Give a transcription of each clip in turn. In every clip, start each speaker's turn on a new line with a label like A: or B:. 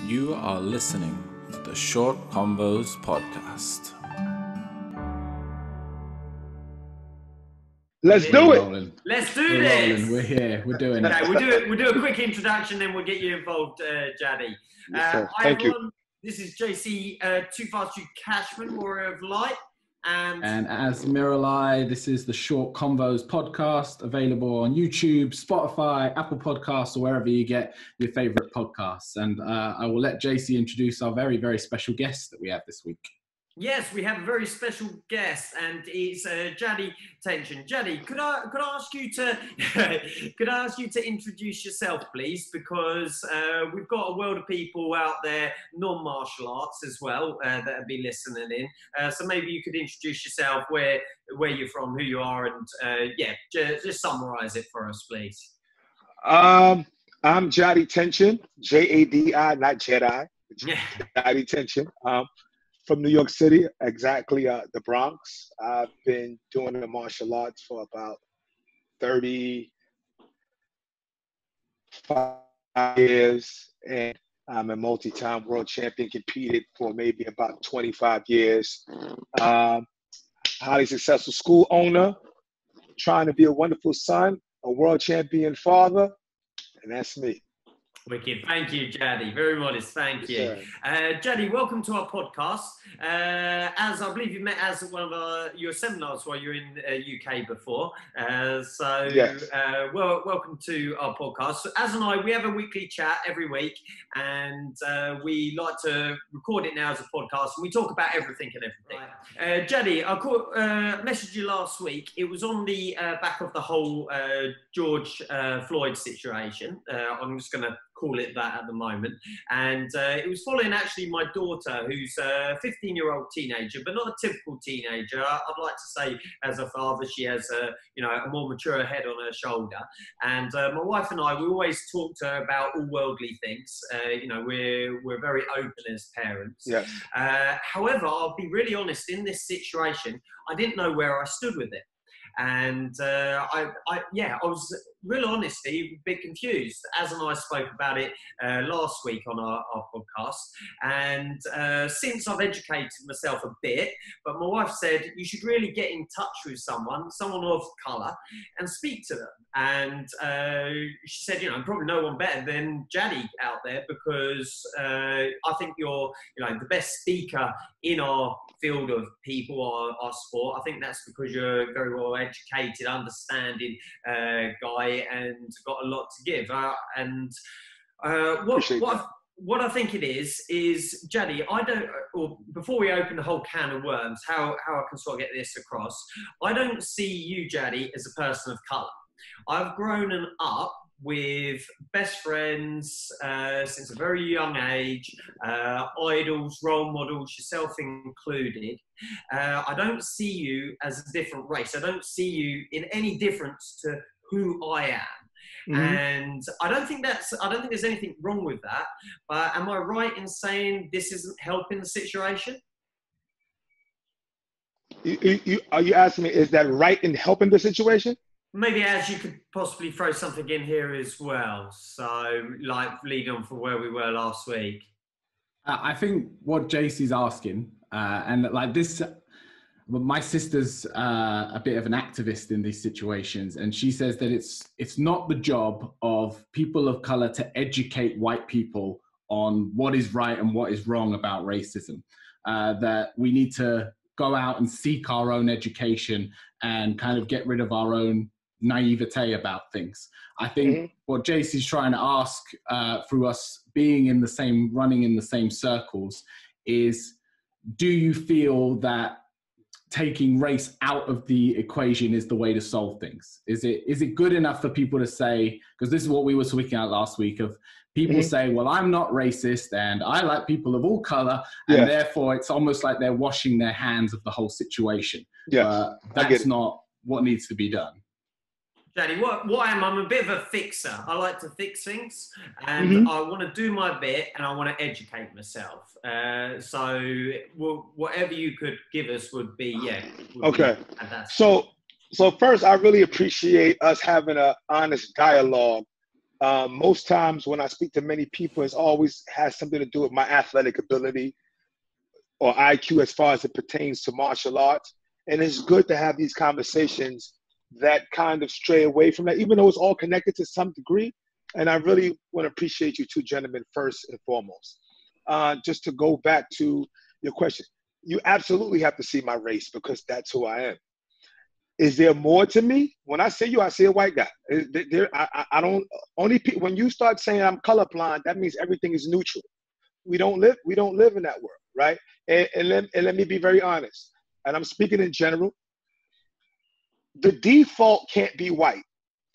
A: You are listening to the Short Convos podcast.
B: Let's do it.
C: Rolling.
D: Let's do
C: We're
D: this.
C: rolling. We're here. We're doing it.
D: Okay, we'll do a quick introduction, then we'll get you involved, Jadi.
B: Yes,
D: Hi
B: thank
D: everyone. This is JC Too Fast Too Cashman, Warrior of Light,
C: And as Miralai, this is the Short Convos podcast, available on YouTube, Spotify, Apple Podcasts, or wherever you get your favorite podcasts. And I will let JC introduce our very, very special guest that we have this week.
D: Yes, we have a very special guest, and it's Jadi Tention. Jadi, could I ask you to introduce yourself, please? Because we've got a world of people out there, non-martial arts as well, that will be listening in. So maybe you could introduce yourself, where you're from, who you are, and just summarize it for us, please.
B: I'm Jadi Tention, Jadi, not Jedi. Jadi Tention. From New York City, exactly the Bronx. I've been doing the martial arts for about 35 years, and I'm a multi-time world champion, competed for maybe about 25 years. Highly successful school owner, trying to be a wonderful son, a world champion father, and that's me.
D: Wicked. Thank you, Jadi. Very modest. Thank you. Jadi, welcome to our podcast. As I believe you met as one of your seminars while you were in UK before. Yes. Welcome to our podcast. So Az and I, we have a weekly chat every week, and we like to record it now as a podcast, and we talk about everything and everything. Jadi, I messaged you last week. It was on the back of the whole George Floyd situation. I'm just going to call it that at the moment, and it was following actually my daughter, who's a 15-year-old teenager, but not a typical teenager. I'd like to say, as a father, she has a more mature head on her shoulder, and my wife and I, we always talk to her about all worldly things. We're very open as parents.
B: Yes.
D: However, I'll be really honest, in this situation, I didn't know where I stood with it. And I was real honestly a bit confused. Az and I spoke about it last week on our podcast, and since I've educated myself a bit, but my wife said you should really get in touch with someone of colour, and speak to them. And she said, probably no one better than Jadi out there, because I think you're, the best speaker in our field of people, our sport. I think that's because you're a very well educated, understanding guy, and got a lot to give. What I think it is Jadi, before we open the whole can of worms, how I can sort of get this across, I don't see you, Jadi, as a person of colour. I've grown up with best friends since a very young age, idols, role models, yourself included. I don't see you as a different race. I don't see you in any difference to who I am. Mm-hmm. And I don't think there's anything wrong with that. But am I right in saying this isn't helping the situation?
B: Are you asking me, is that right in helping the situation?
D: Maybe as you could possibly throw something in here as well. So, lead on from where we were last week.
C: I think what JC's asking, and this, my sister's a bit of an activist in these situations, and she says that it's not the job of people of color to educate white people on what is right and what is wrong about racism. That we need to go out and seek our own education and kind of get rid of our own naivete about things. I think what JC's trying to ask through us being running in the same circles is, do you feel that taking race out of the equation is the way to solve things? Is it good enough for people to say, because this is what we were speaking about last week, of people say, well, I'm not racist and I like people of all color, and therefore it's almost like they're washing their hands of the whole situation. That's not what needs to be done.
D: Jadi, what I am, I'm a bit of a fixer. I like to fix things, and I want to do my bit, and I want to educate myself. So whatever you could give us would be,
B: okay. So first, I really appreciate us having an honest dialogue Most times when I speak to many people, it's always has something to do with my athletic ability or IQ as far as it pertains to martial arts. And it's good to have these conversations that kind of stray away from that, even though it's all connected to some degree. And I really want to appreciate you two gentlemen first and foremost. Just to go back to your question, you absolutely have to see my race because that's who I am. Is there more to me? When I see you, I see a white guy. I don't, when you start saying I'm colorblind, that means everything is neutral. We don't live in that world, right? And let me be very honest. And I'm speaking in general. The default can't be white.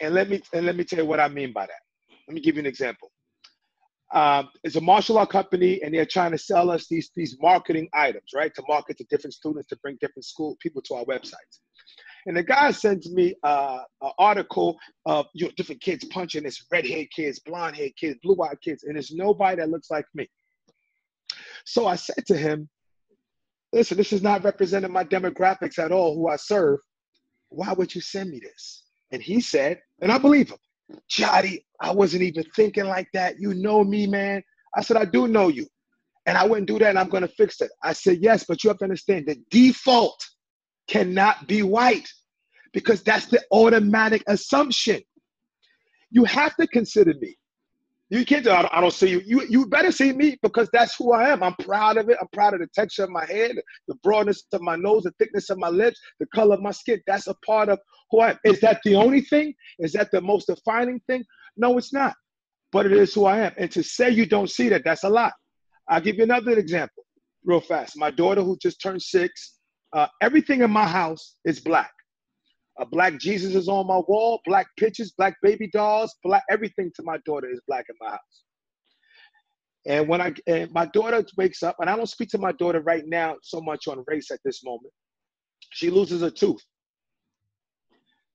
B: And let me tell you what I mean by that. Let me give you an example. It's a martial art company, and they're trying to sell us these marketing items, right? To market to different students, to bring different school people to our websites. And the guy sends me an article of different kids punching. It's red-haired kids, blonde-haired kids, blue-eyed kids, and there's nobody that looks like me. So I said to him, listen, this is not representing my demographics at all, who I serve. Why would you send me this? And he said, and I believe him, Jadi, I wasn't even thinking like that. You know me, man. I said, I do know you. And I wouldn't do that, and I'm going to fix it. I said, yes, but you have to understand the default cannot be white because that's the automatic assumption. You have to consider me. You can't say, I don't see you. You better see me because that's who I am. I'm proud of it. I'm proud of the texture of my head, the broadness of my nose, the thickness of my lips, the color of my skin. That's a part of who I am. Is that the only thing? Is that the most defining thing? No, it's not. But it is who I am. And to say you don't see that, that's a lie. I'll give you another example real fast. My daughter who just turned 6, everything in my house is black. A black Jesus is on my wall, black pictures, black baby dolls, black, everything to my daughter is black in my house. And when my daughter wakes up, and I don't speak to my daughter right now so much on race at this moment, she loses a tooth.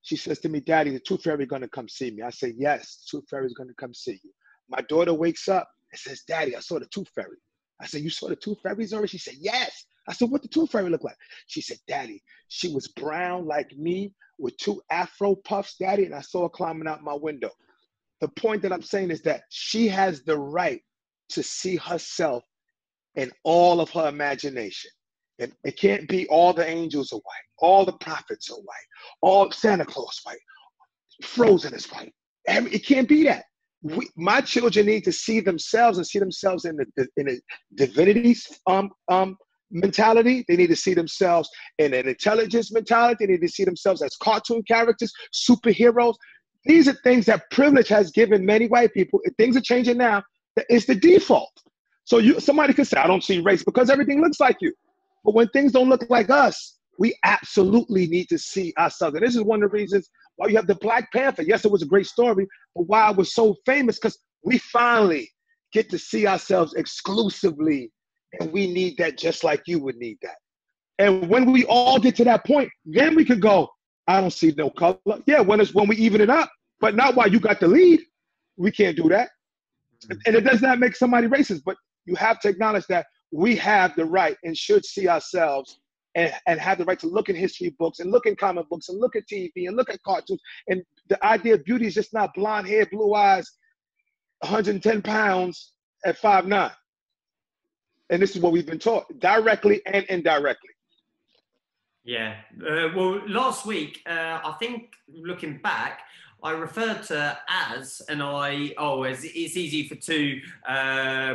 B: She says to me, Daddy, the tooth fairy gonna come see me. I say, yes, the tooth fairy is gonna come see you. My daughter wakes up and says, Daddy, I saw the tooth fairy. I said, you saw the tooth fairies already? She said, yes. I said, what the tooth fairy look like? She said, Daddy, she was brown like me with 2 afro puffs, Daddy, and I saw her climbing out my window. The point that I'm saying is that she has the right to see herself in all of her imagination. And it can't be all the angels are white, all the prophets are white, all Santa Claus white, Frozen is white. It can't be that. My children need to see themselves and see themselves in the divinity's mentality. They need to see themselves in an intelligence mentality. They need to see themselves as cartoon characters, superheroes. These are things that privilege has given many white people. If things are changing now, it's the default. So somebody could say, I don't see race because everything looks like you. But when things don't look like us, we absolutely need to see ourselves. And this is one of the reasons why you have the Black Panther. Yes, it was a great story, but why it was so famous, because we finally get to see ourselves exclusively. And we need that just like you would need that. And when we all get to that point, then we could go, I don't see no color. Yeah, when we even it up, but not while you got the lead. We can't do that. And it does not make somebody racist, but you have to acknowledge that we have the right and should see ourselves and have the right to look in history books and look in comic books and look at TV and look at cartoons. And the idea of beauty is just not blonde hair, blue eyes, 110 pounds at 5'9". And this is what we've been taught, directly and indirectly.
D: Yeah. Well, last week, I think looking back, I referred to as, and it's easy for 2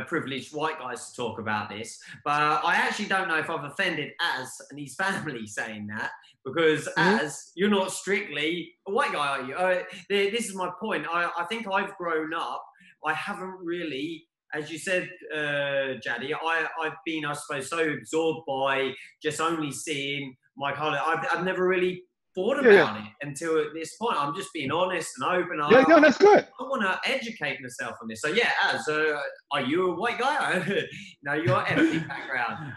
D: privileged white guys to talk about this, but I actually don't know if I've offended Az and his family saying that, because Az, you're not strictly a white guy, are you? This is my point. I think I've grown up. I haven't really, as you said, Jadi, I've been, I suppose, so absorbed by just only seeing my colour. I've never really thought about it until at this point. I'm just being honest and open.
B: Yeah, that's good.
D: I want to educate myself on this. So yeah, Az, are you a white guy? No, your ethnic background.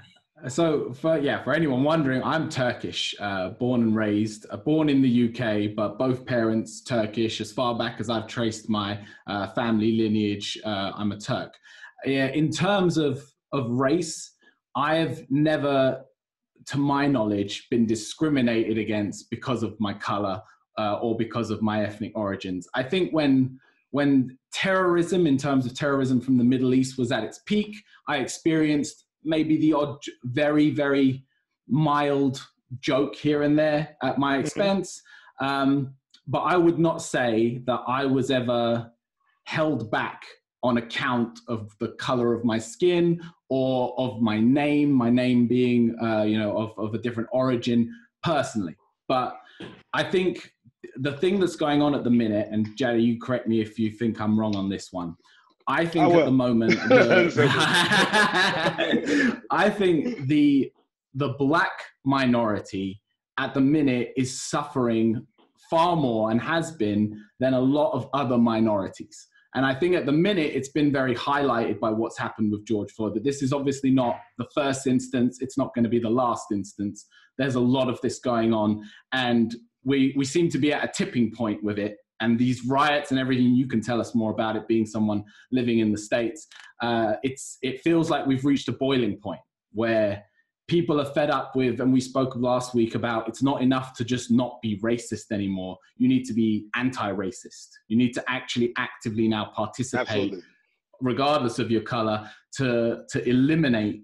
C: So for anyone wondering, I'm Turkish, born and raised, born in the UK, but both parents Turkish. As far back as I've traced my family lineage, I'm a Turk. In terms of race, I have never, to my knowledge, been discriminated against because of my color or because of my ethnic origins. I think when when terrorism, in terms of terrorism from the Middle East, was at its peak. I experienced maybe the odd, very, very mild joke here and there at my expense. But I would not say that I was ever held back on account of the color of my skin or of my name being, of a different origin personally. But I think the thing that's going on at the minute, and Jadi, you correct me if you think I'm wrong on this one. I think at the moment, I think the Black minority at the minute is suffering far more and has been than a lot of other minorities. And I think at the minute it's been very highlighted by what's happened with George Floyd, but this is obviously not the first instance. It's not going to be the last instance. There's a lot of this going on, and we seem to be at a tipping point with it. And these riots and everything, you can tell us more about it, being someone living in the States. It feels like we've reached a boiling point where people are fed up with, and we spoke last week about, it's not enough to just not be racist anymore. You need to be anti-racist. You need to actually actively now participate, Absolutely. Regardless of your color, to eliminate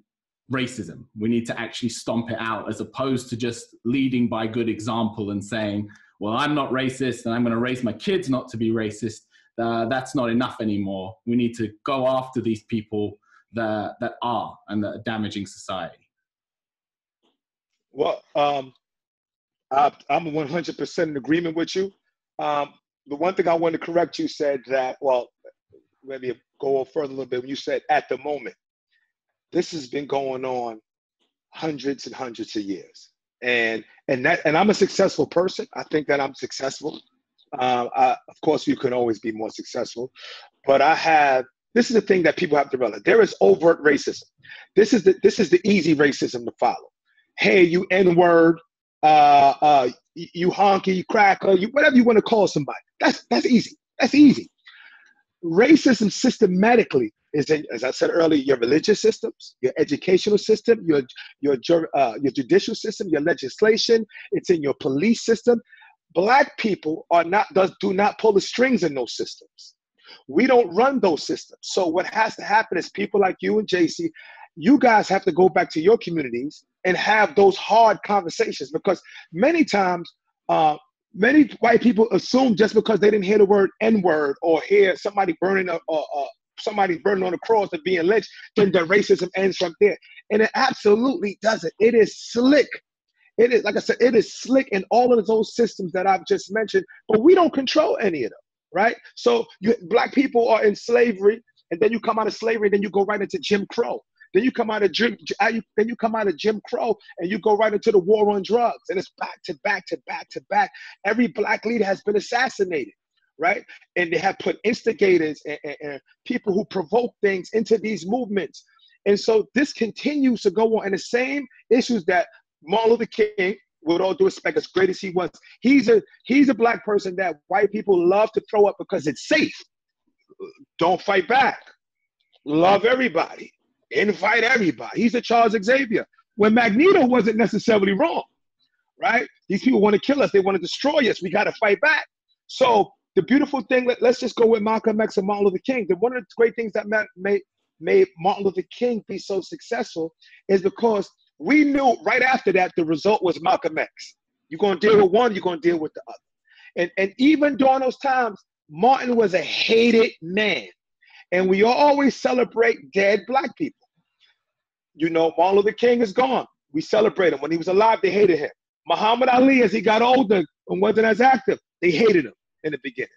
C: racism. We need to actually stomp it out, as opposed to just leading by good example and saying, well, I'm not racist and I'm going to raise my kids not to be racist. That's not enough anymore. We need to go after these people that are and that are damaging society.
B: Well, I'm 100% in agreement with you. The one thing I want to correct, you said that, well, maybe go further a little bit when you said at the moment. This has been going on hundreds and hundreds of years. And I'm a successful person. I think that I'm successful. Of course, you can always be more successful. But this is the thing that people have to realize. There is overt racism. This is the easy racism to follow. Hey, you N-word, you honky, you cracker, whatever you want to call somebody. That's easy. That's easy. Racism systematically is in, as I said earlier, your religious systems, your educational system, your judicial system, your legislation. It's in your police system. Black people do not pull the strings in those systems. We don't run those systems. So what has to happen is people like you and JC, you guys have to go back to your communities and have those hard conversations, because many times, many white people assume just because they didn't hear the word N-word or hear somebody burning somebody burning on the cross and being lynched, then the racism ends from there. And it absolutely doesn't. It is slick. It is, like I said, it is slick in all of those systems that I've just mentioned, but we don't control any of them, right? So Black people are in slavery, and then you come out of slavery, then you go right into Jim Crow. Then you come out of Jim Crow and you go right into the war on drugs, and it's back to back to back to back. Every Black leader has been assassinated, right? And they have put instigators and people who provoke things into these movements. And so this continues to go on. And the same issues that Martin Luther King, with all due respect, as great as he was, he's a Black person that white people love to throw up because it's safe. Don't fight back. Love everybody. Invite everybody. He's a Charles Xavier. When Magneto wasn't necessarily wrong, right? These people want to kill us. They want to destroy us. We got to fight back. So the beautiful thing, let's just go with Malcolm X and Martin Luther King. One of the great things that made Martin Luther King be so successful is because we knew right after that the result was Malcolm X. You're going to deal with one, you're going to deal with the other. And even during those times, Martin was a hated man. And we always celebrate dead Black people. You know, Martin Luther King is gone. We celebrate him. When he was alive, they hated him. Muhammad Ali, as he got older and wasn't as active, they hated him in the beginning.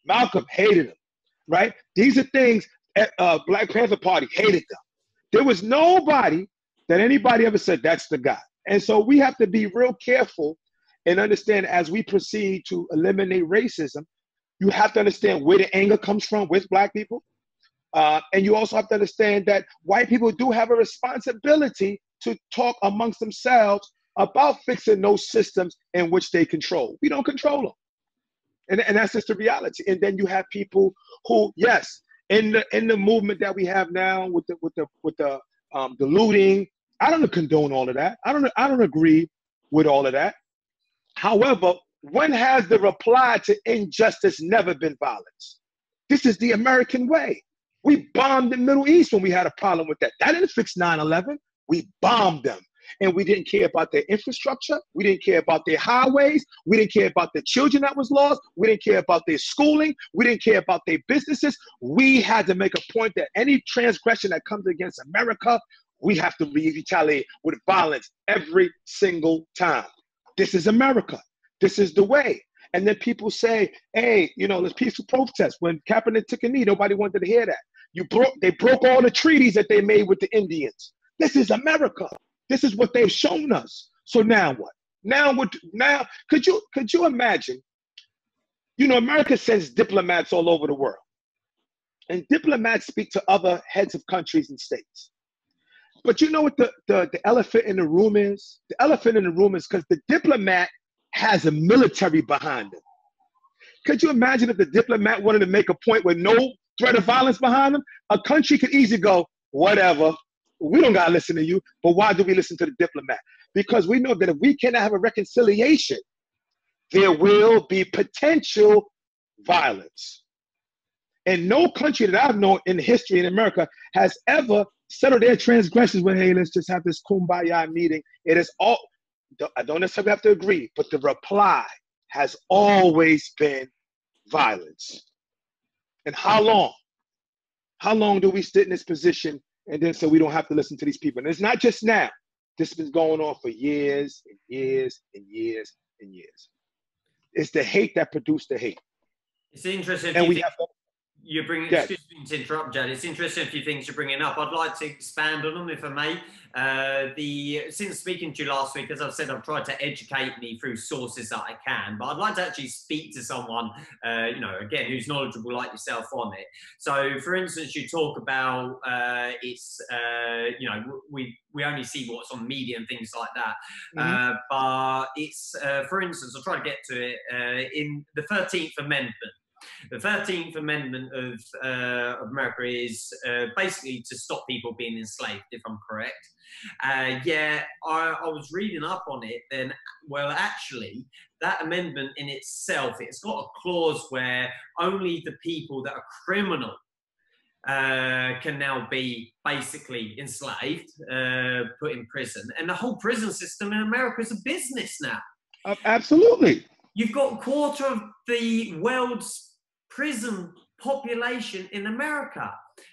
B: Malcolm hated him, right? These are things, Black Panther Party hated them. There was nobody that anybody ever said, that's the guy. And so we have to be real careful and understand, as we proceed to eliminate racism, you have to understand where the anger comes from with Black people. And you also have to understand that white people do have a responsibility to talk amongst themselves about fixing those systems in which they control. We don't control them. And that's just the reality. And then you have people who, yes, in the movement that we have now with the looting, I don't condone all of that. I don't agree with all of that. However, when has the reply to injustice never been violence? This is the American way. We bombed the Middle East when we had a problem with that. That didn't fix 9/11. We bombed them. And we didn't care about their infrastructure. We didn't care about their highways. We didn't care about the children that was lost. We didn't care about their schooling. We didn't care about their businesses. We had to make a point that any transgression that comes against America, we have to retaliate with violence every single time. This is America. This is the way. And then people say, hey, you know, there's peaceful protests. When Kaepernick took a knee, nobody wanted to hear that. They broke all the treaties that they made with the Indians. This is America. This is what they've shown us. So now what? Now could you imagine? You know, America sends diplomats all over the world. And diplomats speak to other heads of countries and states. But you know what the elephant in the room is? The elephant in the room is because the diplomat has a military behind him. Could you imagine if the diplomat wanted to make a point with no threat of violence behind him? A country could easily go, whatever. We don't got to listen to you, but why do we listen to the diplomat? Because we know that if we cannot have a reconciliation, there will be potential violence. And no country that I've known in history in America has ever settled their transgressions with, hey, let's just have this kumbaya meeting. It is all, I don't necessarily have to agree, but the reply has always been violence. And how long? How long do we sit in this position and then say we don't have to listen to these people? And it's not just now. This has been going on for years and years and years and years. It's the hate that produced the hate.
D: It's interesting.
B: And we have to,
D: you bring,
B: yes.
D: Excuse me to interrupt, Jad. It's interesting a few things you're bringing up. I'd like to expand on them, if I may. Since speaking to you last week, as I've said, I've tried to educate me through sources that I can, but I'd like to actually speak to someone, you know, again, who's knowledgeable like yourself on it. So, for instance, you talk about you know, we only see what's on media and things like that. Mm-hmm. But it's, for instance, I'll try to get to it in the 13th Amendment. The 13th Amendment of America is basically to stop people being enslaved, if I'm correct. Yeah, I was reading up on it, then, well, actually, that amendment in itself, it's got a clause where only the people that are criminal can now be basically enslaved, put in prison. And the whole prison system in America is a business now.
B: Absolutely.
D: You've got a quarter of the world's prison population in America.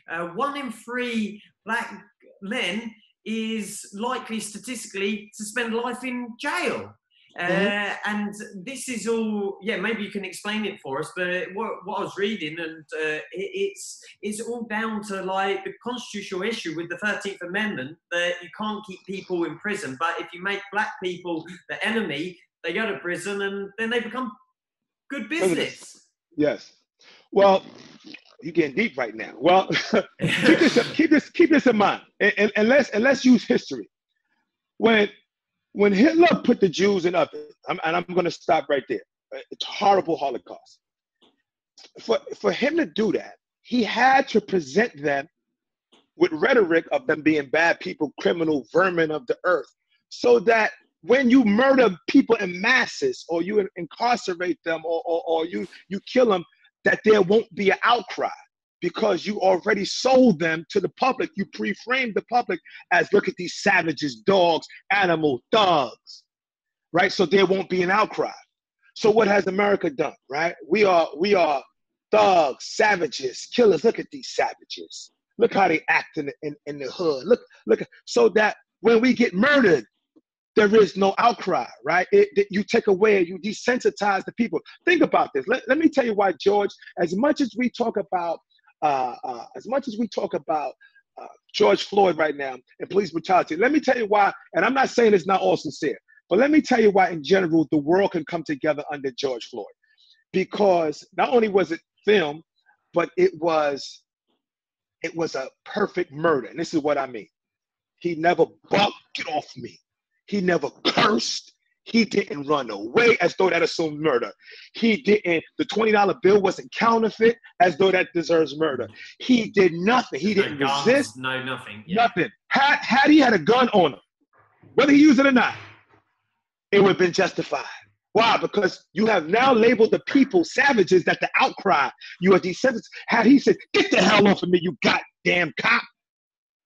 D: 1 in 3 black men is likely statistically to spend life in jail. And this is all, yeah, maybe you can explain it for us, but what I was reading, and it's all down to like the constitutional issue with the 13th Amendment, that you can't keep people in prison, but if you make black people the enemy, they go to prison and then they become good business.
B: Yes. Well, you're getting deep right now. Well, keep this in mind, and let's use history. When Hitler put the Jews in oven, and I'm going to stop right there. It's a horrible Holocaust. For him to do that, he had to present them with rhetoric of them being bad people, criminal vermin of the earth, so that when you murder people in masses, or you incarcerate them, or you kill them, that there won't be an outcry, because you already sold them to the public. You pre-framed the public as, look at these savages, dogs, animal, thugs, right? So there won't be an outcry. So what has America done, right? We are thugs, savages, killers. Look at these savages. Look how they act in the hood. Look, so that when we get murdered, there is no outcry, right? You take away, you desensitize the people. Think about this. Let me tell you why, George. As much as we talk about George Floyd right now and police brutality, let me tell you why. And I'm not saying it's not all sincere, but let me tell you why, in general, the world can come together under George Floyd, because not only was it filmed, but it was a perfect murder. And this is what I mean. He never bucked, get off me. He never cursed. He didn't run away as though that assumed murder. He didn't, the $20 bill wasn't counterfeit as though that deserves murder. He did nothing. He didn't resist.
D: No, nothing. Yeah.
B: Nothing. Had he had a gun on him, whether he used it or not, it would have been justified. Why? Because you have now labeled the people savages that the outcry. You are desensitized. Had he said, get the hell off of me, you goddamn cop,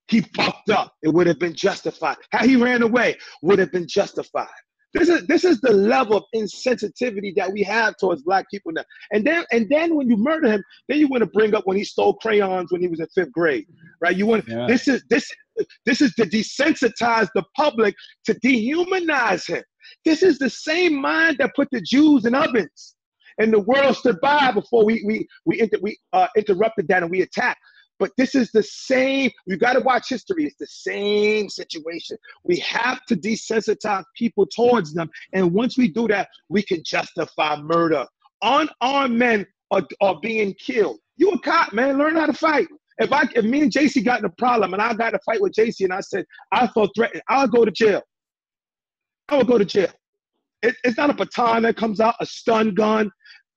B: he fucked up. It would have been justified. How he ran away would have been justified. This is the level of insensitivity that we have towards black people now. And then when you murder him, then you want to bring up when he stole crayons when he was in 5th grade, right? You want this is to desensitize the public, to dehumanize him. This is the same mind that put the Jews in ovens, and the world stood by before we interrupted that and we attacked. But this is the same. You got to watch history. It's the same situation. We have to desensitize people towards them. And once we do that, we can justify murder. Unarmed men are being killed. You a cop, man. Learn how to fight. If me and JC got in a problem and I got in a fight with JC and I said, I felt threatened, I'll go to jail. I will go to jail. It's not a baton that comes out, a stun gun.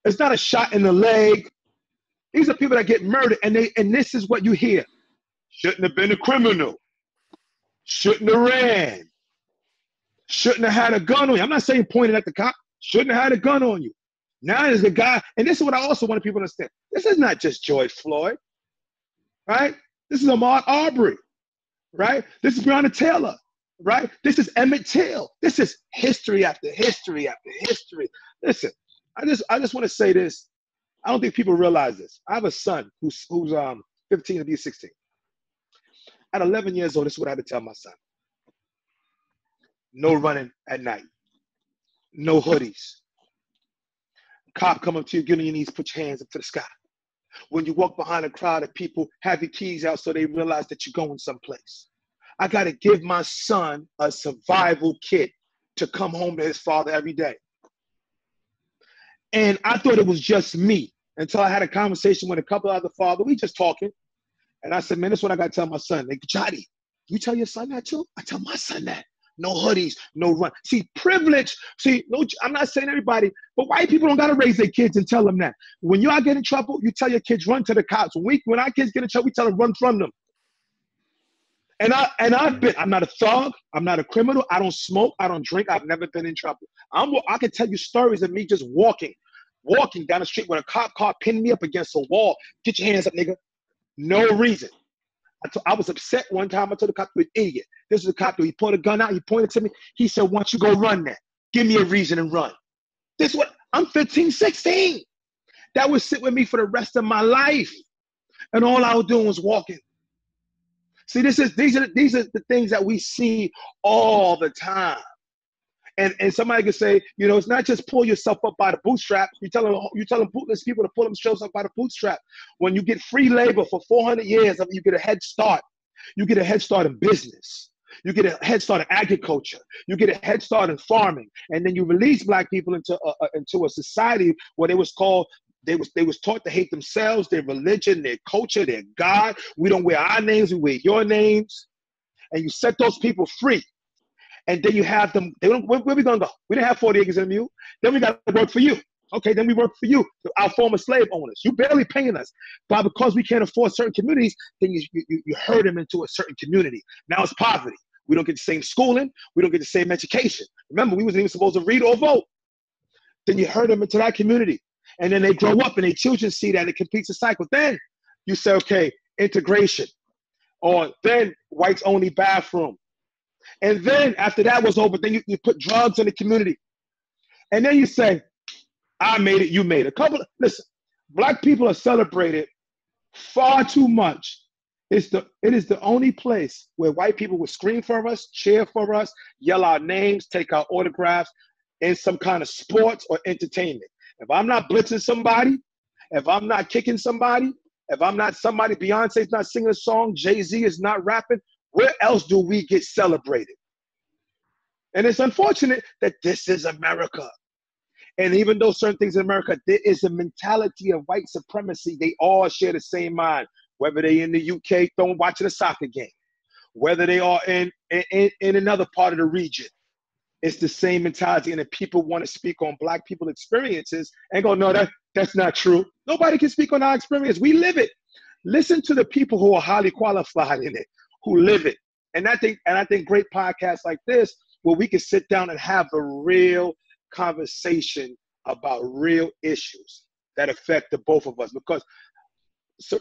B: It's not a shot in the leg. These are people that get murdered, and this is what you hear. Shouldn't have been a criminal. Shouldn't have ran. Shouldn't have had a gun on you. I'm not saying pointing at the cop. Shouldn't have had a gun on you. Now there's a guy, and this is what I also want people to understand. This is not just George Floyd, right? This is Ahmaud Arbery, right? This is Breonna Taylor, right? This is Emmett Till. This is history after history after history. Listen, I just want to say this. I don't think people realize this. I have a son who's 15 to be 16. At 11 years old, this is what I had to tell my son. No running at night. No hoodies. Cop come up to you, get on your knees, put your hands up to the sky. When you walk behind a crowd of people, have your keys out so they realize that you're going someplace. I got to give my son a survival kit to come home to his father every day. And I thought it was just me until I had a conversation with a couple of other fathers. We just talking. And I said, man, this is what I got to tell my son. Like, Jadi, you tell your son that too? I tell my son that. No hoodies, no run. See, privilege. See, no, I'm not saying everybody, but white people don't got to raise their kids and tell them that. When y'all get in trouble, you tell your kids, run to the cops. When our kids get in trouble, we tell them, run from them. And I'm not a thug. I'm not a criminal. I don't smoke. I don't drink. I've never been in trouble. I can tell you stories of me just walking down the street when a cop car pinned me up against a wall. Get your hands up, nigga. No reason. I was upset one time. I told the cop, you're an idiot. This is a cop. He pulled a gun out. He pointed to me. He said, why don't you go run that? Give me a reason and run. This is what, I'm 15, 16. That would sit with me for the rest of my life. And all I was doing was walking. See, these are the things that we see all the time. And somebody could say, you know, it's not just pull yourself up by the bootstraps. You tell them bootless people to pull themselves up by the bootstrap. When you get free labor for 400 years, you get a head start. You get a head start in business. You get a head start in agriculture. You get a head start in farming. And then you release black people into a society where they was taught to hate themselves, their religion, their culture, their God. We don't wear our names, we wear your names. And you set those people free. And then you have them, where we gonna go? We didn't have 40 acres in a mule. Then we got to work for you. Okay, then we work for you, our former slave owners. You barely paying us. But because we can't afford certain communities, then you herd them into a certain community. Now it's poverty. We don't get the same schooling. We don't get the same education. Remember, we wasn't even supposed to read or vote. Then you herd them into that community. And then they grow up and their children see that it completes the cycle. Then you say, okay, integration. Or then whites only bathroom. And then after that was over, then you put drugs in the community. And then you say, I made it, you made it. Listen, black people are celebrated far too much. It is the only place where white people will scream for us, cheer for us, yell our names, take our autographs in some kind of sports or entertainment. If I'm not blitzing somebody, if I'm not kicking somebody, if I'm not somebody, Beyonce's not singing a song, Jay-Z is not rapping, where else do we get celebrated? And it's unfortunate that this is America. And even though certain things in America, there is a mentality of white supremacy. They all share the same mind, whether they in the UK watching a soccer game, whether they are in another part of the region. It's the same mentality. And if people want to speak on black people experiences and go, no, that's not true. Nobody can speak on our experience. We live it. Listen to the people who are highly qualified in it, who live it. And I think great podcasts like this, where we can sit down and have a real conversation about real issues that affect the both of us, because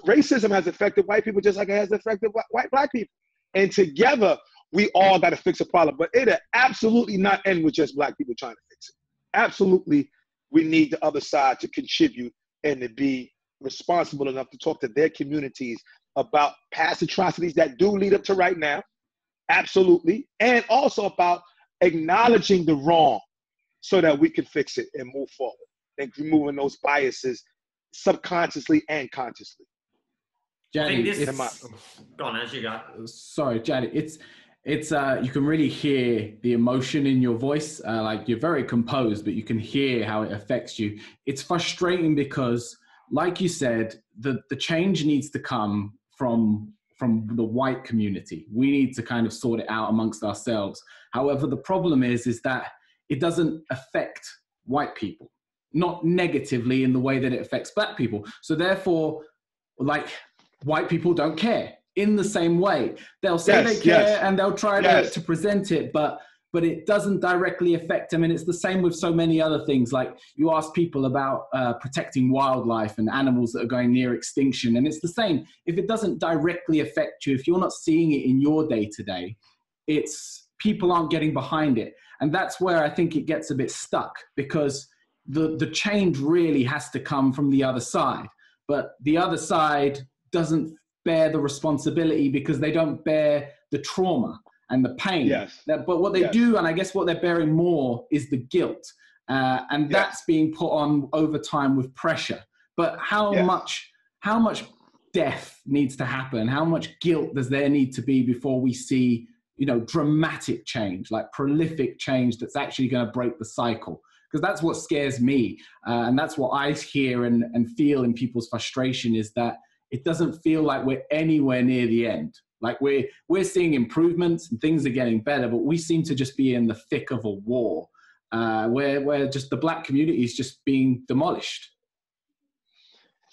B: racism has affected white people just like it has affected black people. And together, we all got to fix a problem. But it'll absolutely not end with just black people trying to fix it. Absolutely, we need the other side to contribute and to be responsible enough to talk to their communities about past atrocities that do lead up to right now. Absolutely. And also about acknowledging the wrong so that we can fix it and move forward and removing those biases subconsciously and consciously.
C: Jadi,
D: go on, as you go.
C: Sorry, Jadi, it's you can really hear the emotion in your voice. Like, you're very composed, but you can hear how it affects you. It's frustrating because, like you said, the change needs to come from the white community. We need to kind of sort it out amongst ourselves. However, the problem is that it doesn't affect white people, not negatively in the way that it affects black people. So therefore, like, white people don't care in the same way. They'll say they care and they'll try to present it, but it doesn't directly affect them. And it's the same with so many other things. Like, you ask people about protecting wildlife and animals that are going near extinction. And it's the same. If it doesn't directly affect you, if you're not seeing it in your day-to-day, it's people aren't getting behind it. And that's where I think it gets a bit stuck, because the change really has to come from the other side. But the other side doesn't bear the responsibility because they don't bear the trauma and the pain. But what they do, and I guess what they're bearing more, is the guilt. And that's being put on over time with pressure. But how much death needs to happen? How much guilt does there need to be before we see, dramatic change, like prolific change that's actually going to break the cycle? Because that's what scares me. And that's what I hear and feel in people's frustration, is that it doesn't feel like we're anywhere near the end. Like, we're seeing improvements and things are getting better, but we seem to just be in the thick of a war where just the black community is just being demolished.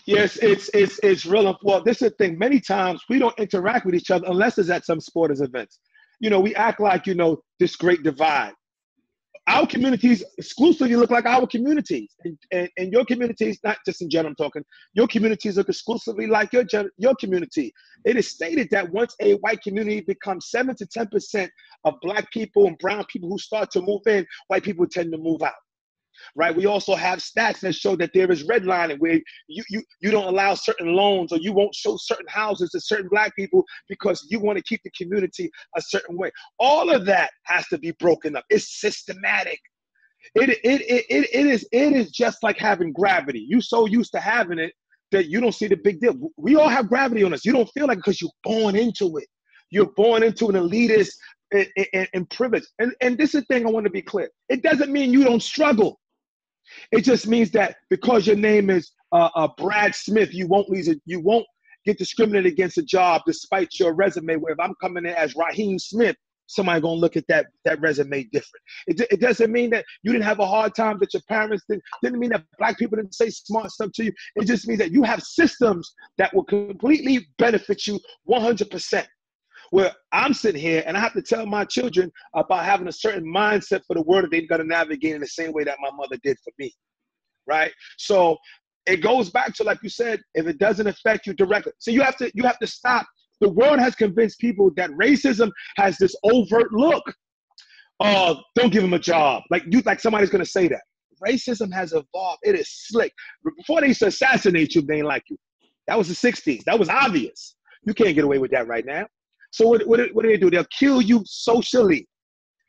B: Yes, it's real. Well, this is the thing. Many times we don't interact with each other unless it's at some sports events. We act like, this great divide. Our communities exclusively look like our communities, and your communities, not just in general, I'm talking, your communities look exclusively like your community. It is stated that once a white community becomes 7 to 10% of black people and brown people who start to move in, white people tend to move out. Right? We also have stats that show that there is redlining, where you don't allow certain loans, or you won't show certain houses to certain black people because you want to keep the community a certain way. All of that has to be broken up. It's systematic. It is just like having gravity. You're so used to having it that you don't see the big deal. We all have gravity on us. You don't feel like it because you're born into it. You're born into an elitist and privilege. And this is the thing I want to be clear. It doesn't mean you don't struggle. It just means that because your name is Brad Smith, you won't get discriminated against a job despite your resume. Where if I'm coming in as Raheem Smith, somebody gonna look at that resume different. It doesn't mean that you didn't have a hard time, that your parents didn't mean that black people didn't say smart stuff to you. It just means that you have systems that will completely benefit you 100%. Where I'm sitting here and I have to tell my children about having a certain mindset for the world that they've got to navigate in the same way that my mother did for me, right? So it goes back to, like you said, if it doesn't affect you directly. So you have to stop. The world has convinced people that racism has this overt look. Oh, don't give them a job. Like somebody's going to say that. Racism has evolved. It is slick. Before they used to assassinate you, they ain't like you. That was the 60s. That was obvious. You can't get away with that right now. So what do they do? They'll kill you socially.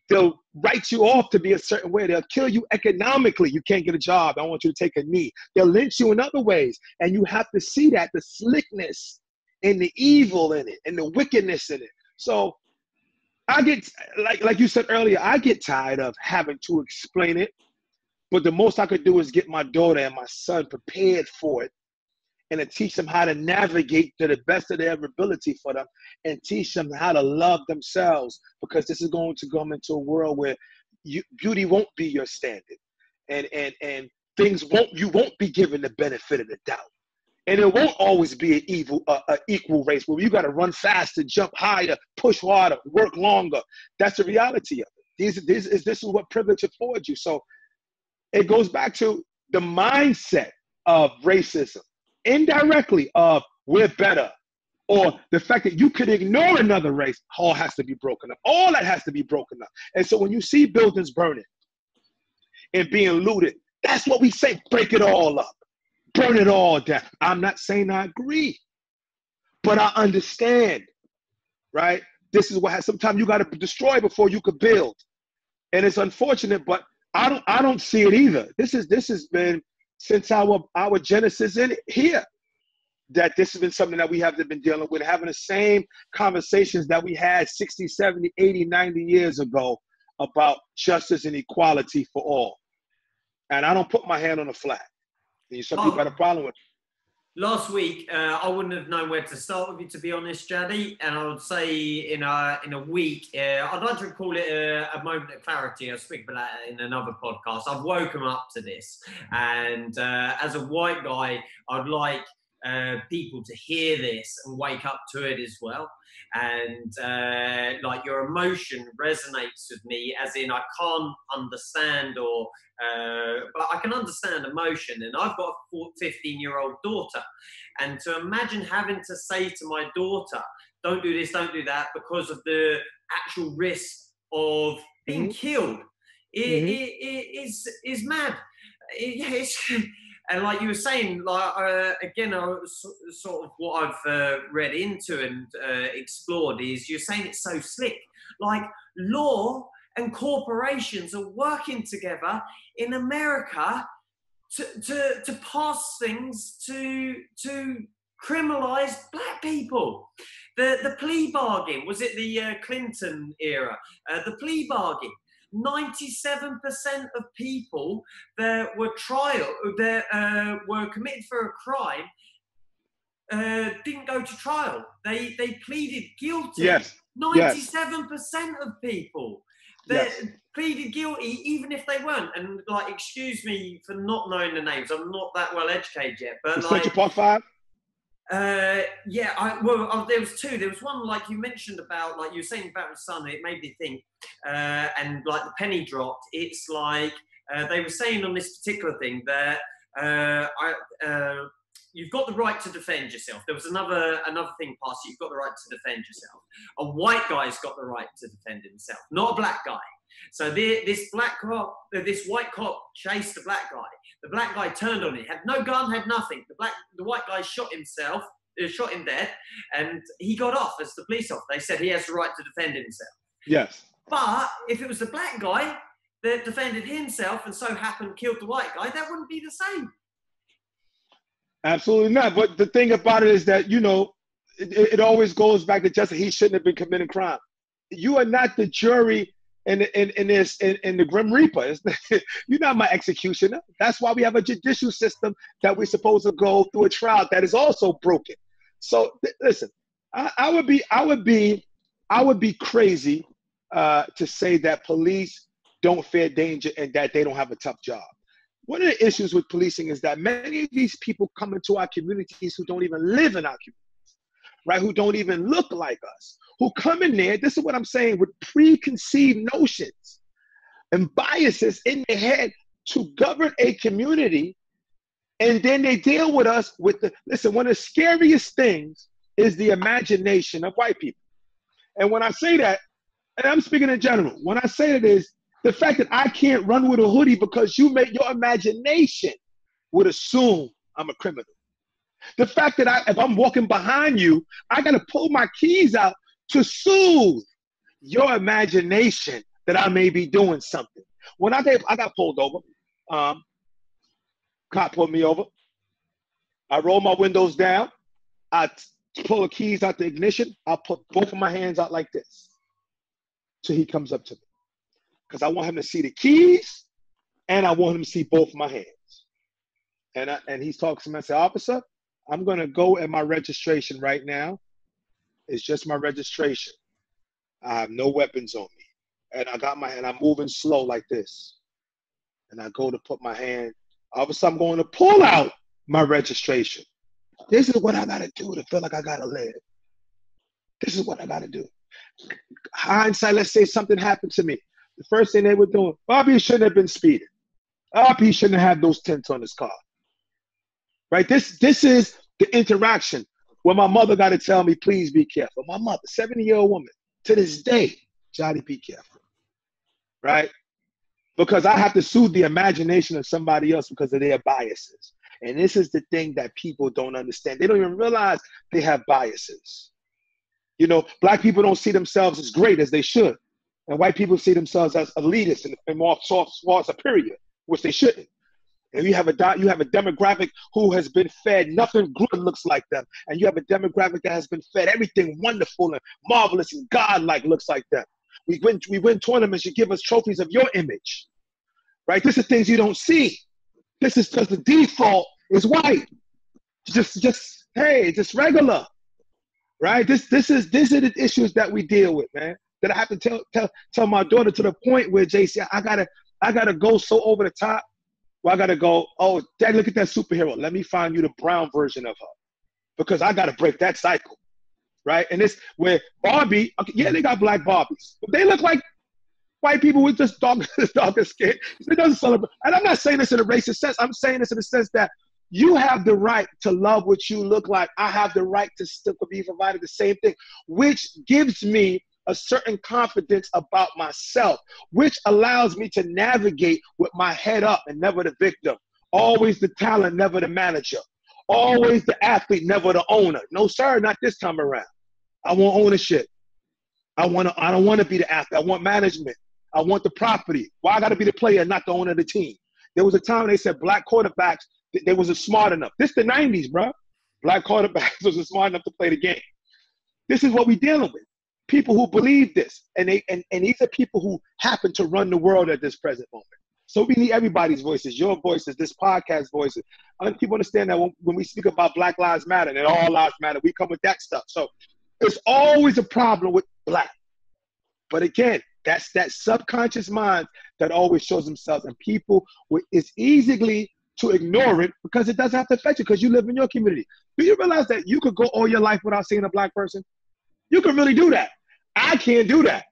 B: They'll write you off to be a certain way. They'll kill you economically. You can't get a job. I want you to take a knee. They'll lynch you in other ways. And you have to see that, the slickness and the evil in it and the wickedness in it. So I get, like you said earlier, I get tired of having to explain it. But the most I could do is get my daughter and my son prepared for it, and to teach them how to navigate to the best of their ability for them, and teach them how to love themselves, because this is going to come into a world where beauty won't be your standard, and things you won't be given the benefit of the doubt, and it won't always be an equal race where you got to run faster, jump higher, push harder, work longer. That's the reality of it. This is what privilege affords you. So it goes back to the mindset of racism, indirectly of we're better, or the fact that you could ignore another race. All has to be broken up. All that has to be broken up. And so when you see buildings burning and being looted, that's what we say, break it all up, burn it all down. I'm not saying I agree, but I understand, right? This is what sometimes you got to destroy before you could build. And it's unfortunate, but I don't see it either. This has been since our genesis in here, that this has been something that we have been dealing with, having the same conversations that we had 60, 70, 80, 90 years ago about justice and equality for all. And I don't put my hand on the flag. Some people got a problem with it.
D: Last week, I wouldn't have known where to start with you, to be honest, Jadi. And I would say in a week, I'd like to call it a moment of clarity. I'll speak about that in another podcast. I've woken up to this. And as a white guy, I'd like people to hear this and wake up to it as well. And like your emotion resonates with me, as in I can't understand but I can understand emotion. And I've got a 15-year-old daughter. And to imagine having to say to my daughter, don't do this, don't do that, because of the actual risk of being killed, it is mad. And like you were saying, like again, sort of what I've read into and explored is you're saying it's so slick. Like law and corporations are working together in America to pass things to criminalize black people. The plea bargain, was it the Clinton era? The plea bargain. 97% of people that were were committed for a crime didn't go to trial. They pleaded guilty.
B: Yes.
D: 97% of people that pleaded guilty, even if they weren't. And like, excuse me for not knowing the names. I'm not that well educated yet. But
B: the
D: like,
B: Central Park Five.
D: There was two. There was one, like you mentioned about, like you were saying about the sun. It made me think, and like the penny dropped. It's like they were saying on this particular thing that you've got the right to defend yourself. There was another thing passed. You've got the right to defend yourself. A white guy's got the right to defend himself, not a black guy. So this white cop chased the black guy. The black guy turned on him, had no gun, had nothing. The white guy shot him dead, and he got off as the police officer. They said he has the right to defend himself.
B: Yes.
D: But if it was the black guy that defended himself and so happened killed the white guy, that wouldn't be the same.
B: Absolutely not. But the thing about it is that, you know, it always goes back to justice. He shouldn't have been committing crime. You are not the jury in the Grim Reaper. You're not my executioner. That's why we have a judicial system that we're supposed to go through a trial that is also broken. So listen, I would be crazy to say that police don't fear danger and that they don't have a tough job. One of the issues with policing is that many of these people come into our communities who don't even live in our communities, right? Who don't even look like us, who come in there, this is what I'm saying, with preconceived notions and biases in their head to govern a community. And then they deal with us with one of the scariest things is the imagination of white people. And when I say that, and I'm speaking in general, when I say it is, the fact that I can't run with a hoodie because your imagination would assume I'm a criminal. The fact that if I'm walking behind you, I got to pull my keys out to soothe your imagination that I may be doing something. When I got pulled over, cop pulled me over. I roll my windows down. I pull the keys out the ignition. I put both of my hands out like this till he comes up to me. Because I want him to see the keys, and I want him to see both my hands. And he talks to me and says, "Officer, I'm going to go at my registration right now. It's just my registration. I have no weapons on me." And I'm moving slow like this. And I go to put my hand. Officer, I'm going to pull out my registration. This is what I got to do to feel like I got to live. This is what I got to do. Hindsight, let's say something happened to me. The first thing they were doing, Bobby shouldn't have been speeding. He shouldn't have those tints on his car. Right? This is the interaction where my mother got to tell me, please be careful. My mother, 70-year-old woman, to this day, Jadi, be careful. Right? Because I have to soothe the imagination of somebody else because of their biases. And this is the thing that people don't understand. They don't even realize they have biases. You know, black people don't see themselves as great as they should. And white people see themselves as elitists and more superior, which they shouldn't. And you have a demographic who has been fed nothing good looks like them. And you have a demographic that has been fed everything wonderful and marvelous and godlike looks like them. We win tournaments, you give us trophies of your image. Right? This is things you don't see. This is just the default is white. Just regular. Right? These are the issues that we deal with, man. That I have to tell my daughter to the point where JC, I gotta go so over the top. Well, I gotta go, oh, Dad, look at that superhero. Let me find you the brown version of her. Because I gotta break that cycle. Right? And this where Barbie, okay, yeah, they got black Barbies. But they look like white people with just darker skin. It doesn't celebrate. And I'm not saying this in a racist sense. I'm saying this in the sense that you have the right to love what you look like. I have the right to still be provided the same thing, which gives me a certain confidence about myself, which allows me to navigate with my head up and never the victim. Always the talent, never the manager. Always the athlete, never the owner. No, sir, not this time around. I want ownership. I don't want to be the athlete. I want management. I want the property. Why I got to be the player, not the owner of the team? There was a time they said black quarterbacks, they wasn't smart enough. This the 90s, bro. Black quarterbacks wasn't smart enough to play the game. This is what we're dealing with. People who believe this, and these are people who happen to run the world at this present moment. So we need everybody's voices, your voices, this podcast voices. I think people understand that when we speak about Black Lives Matter and all lives matter, we come with that stuff. So there's always a problem with black. But again, that's that subconscious mind that always shows themselves, and people, it's easily to ignore it because it doesn't have to affect you because you live in your community. Do you realize that you could go all your life without seeing a black person? You can really do that. I can't do that.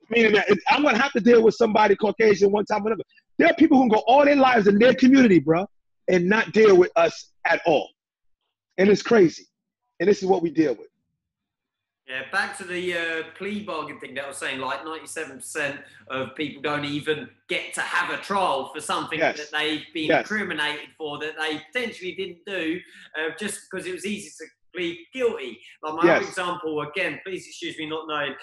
B: Meaning that I'm going to have to deal with somebody Caucasian one time or another. There are people who can go all their lives in their community, bro, and not deal with us at all. And it's crazy. And this is what we deal with.
D: Yeah, back to the plea bargain thing that I was saying, like 97% of people don't even get to have a trial for something that they've been incriminated for, that they potentially didn't do just because it was easy to plead guilty. Like my other example, again, please excuse me not knowing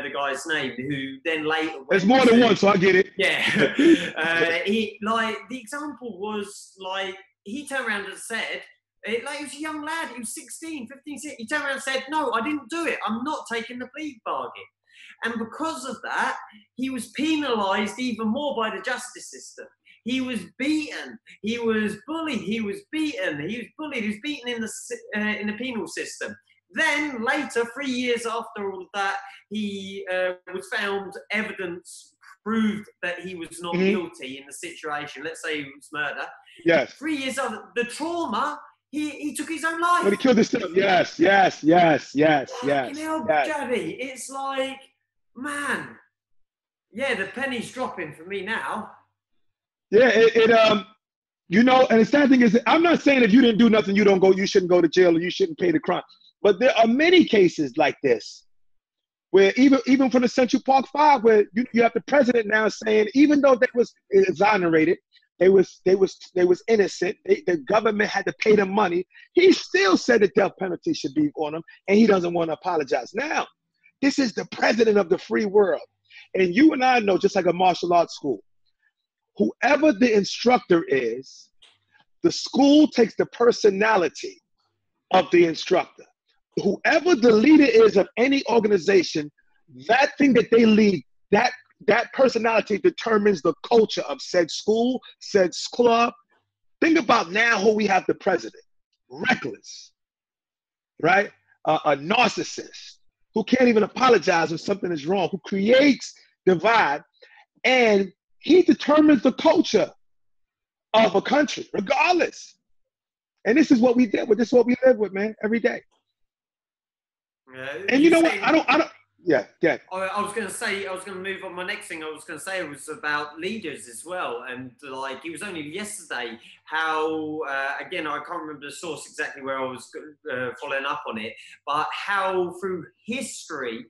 D: the guy's name, who then later
B: There's more than one, so I get it.
D: Yeah. The example was like, he turned around and said, he was a young lad, he was 16, 15, 16. He turned around and said, no, I didn't do it. I'm not taking the plea bargain. And because of that, he was penalised even more by the justice system. He was beaten. He was bullied. He was beaten. He was bullied. He was beaten in the penal system. Then later, 3 years after all of that, he was found, evidence proved that he was not guilty in the situation. Let's say it was murder.
B: Yes.
D: 3 years after the trauma, he took his own life.
B: But he killed himself. Yes.
D: Jadi, it's like, man, yeah, the penny's dropping for me now.
B: Yeah, you know, and the sad thing is, I'm not saying if you didn't do nothing, you shouldn't go to jail or you shouldn't pay the crime. But there are many cases like this, where even from the Central Park Five, where you have the president now saying, even though they was exonerated, they was innocent, the government had to pay them money, he still said the death penalty should be on them, and he doesn't want to apologize. Now, this is the president of the free world. And you and I know, just like a martial arts school, whoever the instructor is, the school takes the personality of the instructor. Whoever the leader is of any organization, that thing that they lead, that personality determines the culture of said school, said club. Think about now who we have the president. Reckless, right? A narcissist who can't even apologize when something is wrong, who creates divide, and he determines the culture of a country, regardless. And this is what we deal with. This is what we live with, man, every day.
D: Yeah,
B: and you know what? I don't. Yeah, yeah.
D: I was going to say, I was going to move on. My next thing I was going to say was about leaders as well. And like, it was only yesterday how, again, I can't remember the source exactly where I was following up on it, but how through history,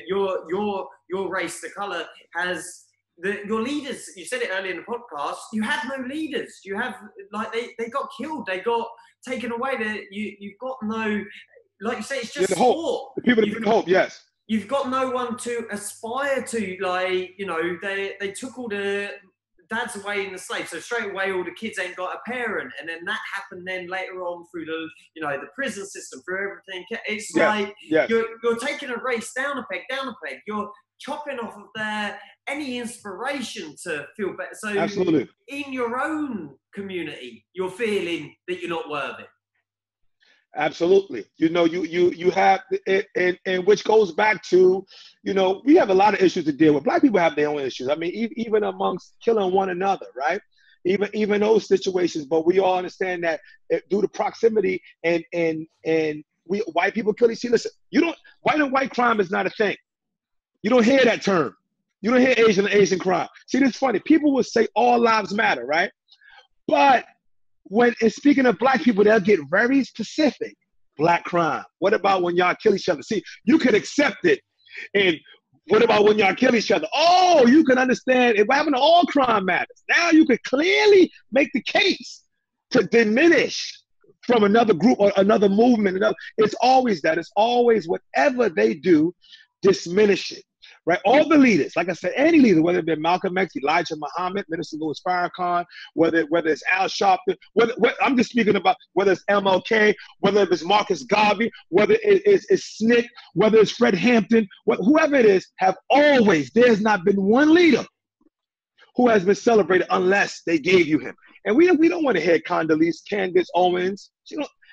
D: your race, the color, has your leaders, you said it earlier in the podcast, you had no leaders. You have, like, they got killed, they got taken away. You've got no, like you say, it's just
B: hope.
D: sport.
B: The people that hope, yes.
D: You've got no one to aspire to. Like, you know, they took all the dads away in the slaves, so straight away all the kids ain't got a parent, and then that happened then later on through the, you know, the prison system, through everything. It's like you're taking a race down a peg. You're chopping off of their any inspiration to feel better. So
B: absolutely,
D: in your own community, you're feeling that you're not worthy.
B: Absolutely. You know, you have it, and which goes back to, you know, we have a lot of issues to deal with. Black people have their own issues. I mean, even amongst killing one another, right? Even those situations. But we all understand that due to proximity and we white people kill each other. Listen, white on white crime is not a thing. You don't hear that term. You don't hear Asian crime. See, this is funny. People will say all lives matter, right? But when it's speaking of black people, they'll get very specific. Black crime. What about when y'all kill each other? See, you can accept it. And what about when y'all kill each other? Oh, you can understand. If what happened to all crime matters. Now you can clearly make the case to diminish from another group or another movement. It's always that. It's always whatever they do, diminish it. Right, all the leaders, like I said, any leader, whether it be Malcolm X, Elijah Muhammad, Minister Louis Farrakhan, whether it's Al Sharpton, I'm just speaking about whether it's MLK, whether it's Marcus Garvey, whether it's SNCC, whether it's Fred Hampton, whoever it is, there's not been one leader who has been celebrated unless they gave you him. And we don't want to hear Candace Owens,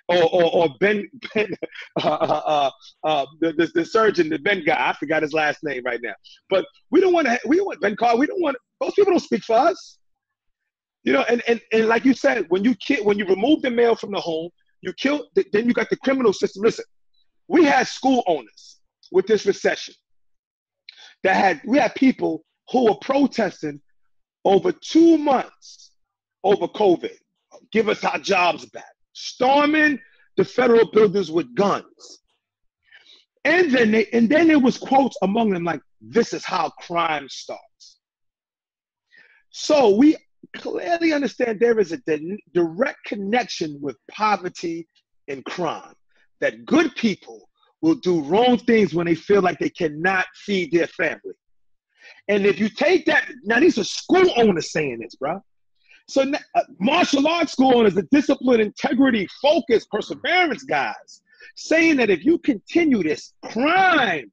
B: or Ben, the surgeon, the Ben guy. I forgot his last name right now. But we don't want Ben Carr. Those people don't speak for us. You know, and like you said, when you remove the male from the home, you kill. Then you got the criminal system. Listen, we had school owners with this recession. We had people who were protesting over 2 months over COVID. Give us our jobs back. Storming the federal buildings with guns. And then there was quotes among them like, this is how crime starts. So we clearly understand there is a direct connection with poverty and crime, that good people will do wrong things when they feel like they cannot feed their family. And if you take that, now these are school owners saying this, bro. So martial arts school owners, the discipline, integrity, focus, perseverance guys, saying that if you continue this, crime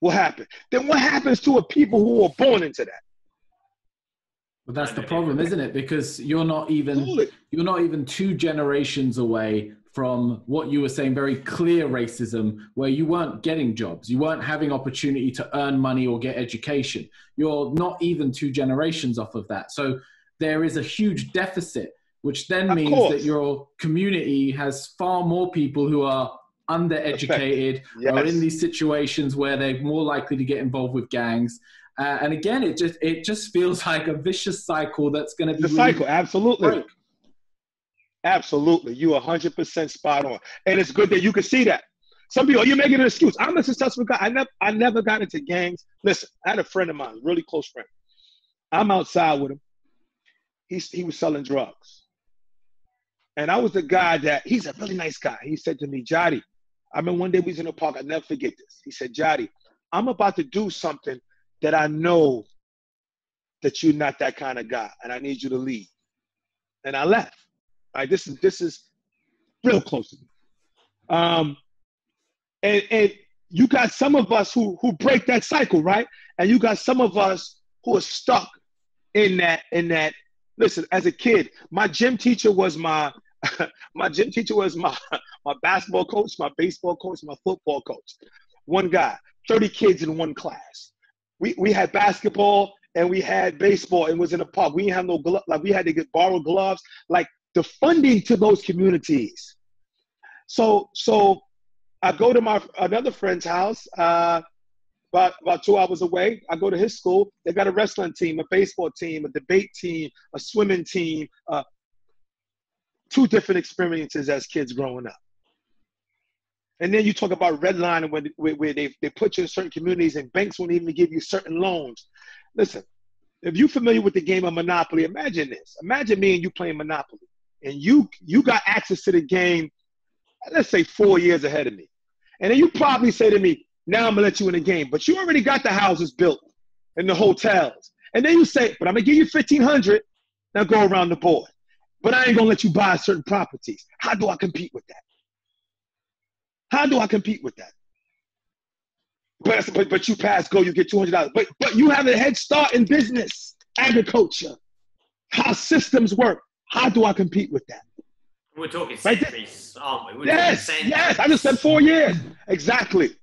B: will happen. Then what happens to a people who are born into that?
C: Well, that's the problem, isn't it? Because you're not even 2 generations away from what you were saying, very clear racism, where you weren't getting jobs, you weren't having opportunity to earn money or get education. You're not even 2 generations off of that. So there is a huge deficit, which then means that your community has far more people who are undereducated, or in these situations where they're more likely to get involved with gangs. And again, it just feels like a vicious cycle that's going to be
B: the cycle. Absolutely. Absolutely. You 100% spot on. And it's good that you can see that. Some people, you're making an excuse. I'm a successful guy. I never got into gangs. Listen, I had a friend of mine, really close friend. I'm outside with him. He was selling drugs. And I was the guy he's a really nice guy. He said to me, Jadi, I remember one day we was in the park. I'll never forget this. He said, Jadi, I'm about to do something that I know that you're not that kind of guy, and I need you to leave. And I left. All right, this is real close to me. And you got some of us who break that cycle, right? And you got some of us who are stuck in that. Listen, as a kid, my gym teacher was my basketball coach, my baseball coach, my football coach. One guy, 30 kids in one class. We had basketball and we had baseball and was in a park. We didn't have no gloves. Like, we had to get borrowed gloves. Like, the funding to those communities. So I go to another friend's house, about 2 hours away. I go to his school. They got a wrestling team, a baseball team, a debate team, a swimming team. 2 different experiences as kids growing up. And then you talk about redlining where they put you in certain communities and banks won't even give you certain loans. Listen, if you're familiar with the game of Monopoly, imagine this. Imagine me and you playing Monopoly. And you got access to the game, let's say 4 years ahead of me. And then you probably say to me, now I'm going to let you in the game. But you already got the houses built and the hotels. And then you say, but I'm going to give you $1,500. Now go around the board. But I ain't going to let you buy certain properties. How do I compete with that? How do I compete with that? But you pass go, you get $200. But you have a head start in business, agriculture, how systems work. How do I compete with that?
D: We're talking centuries, aren't we?
B: Yes. I just said 4 years. Exactly.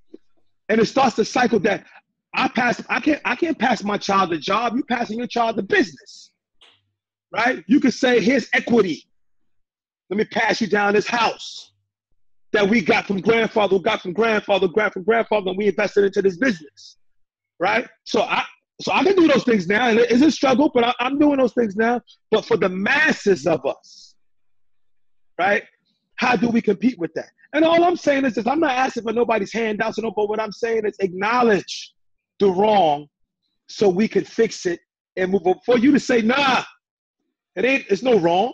B: And it starts the cycle that I can't pass my child the job. You passing your child the business. Right? You could say, here's equity. Let me pass you down this house that we got from grandfather, and we invested into this business, right? So I can do those things now, and it's a struggle, but I'm doing those things now. But for the masses of us, right? How do we compete with that? And all I'm saying is this: I'm not asking for nobody's handouts, but what I'm saying is acknowledge the wrong, so we can fix it and move on. For you to say, nah, it's no wrong.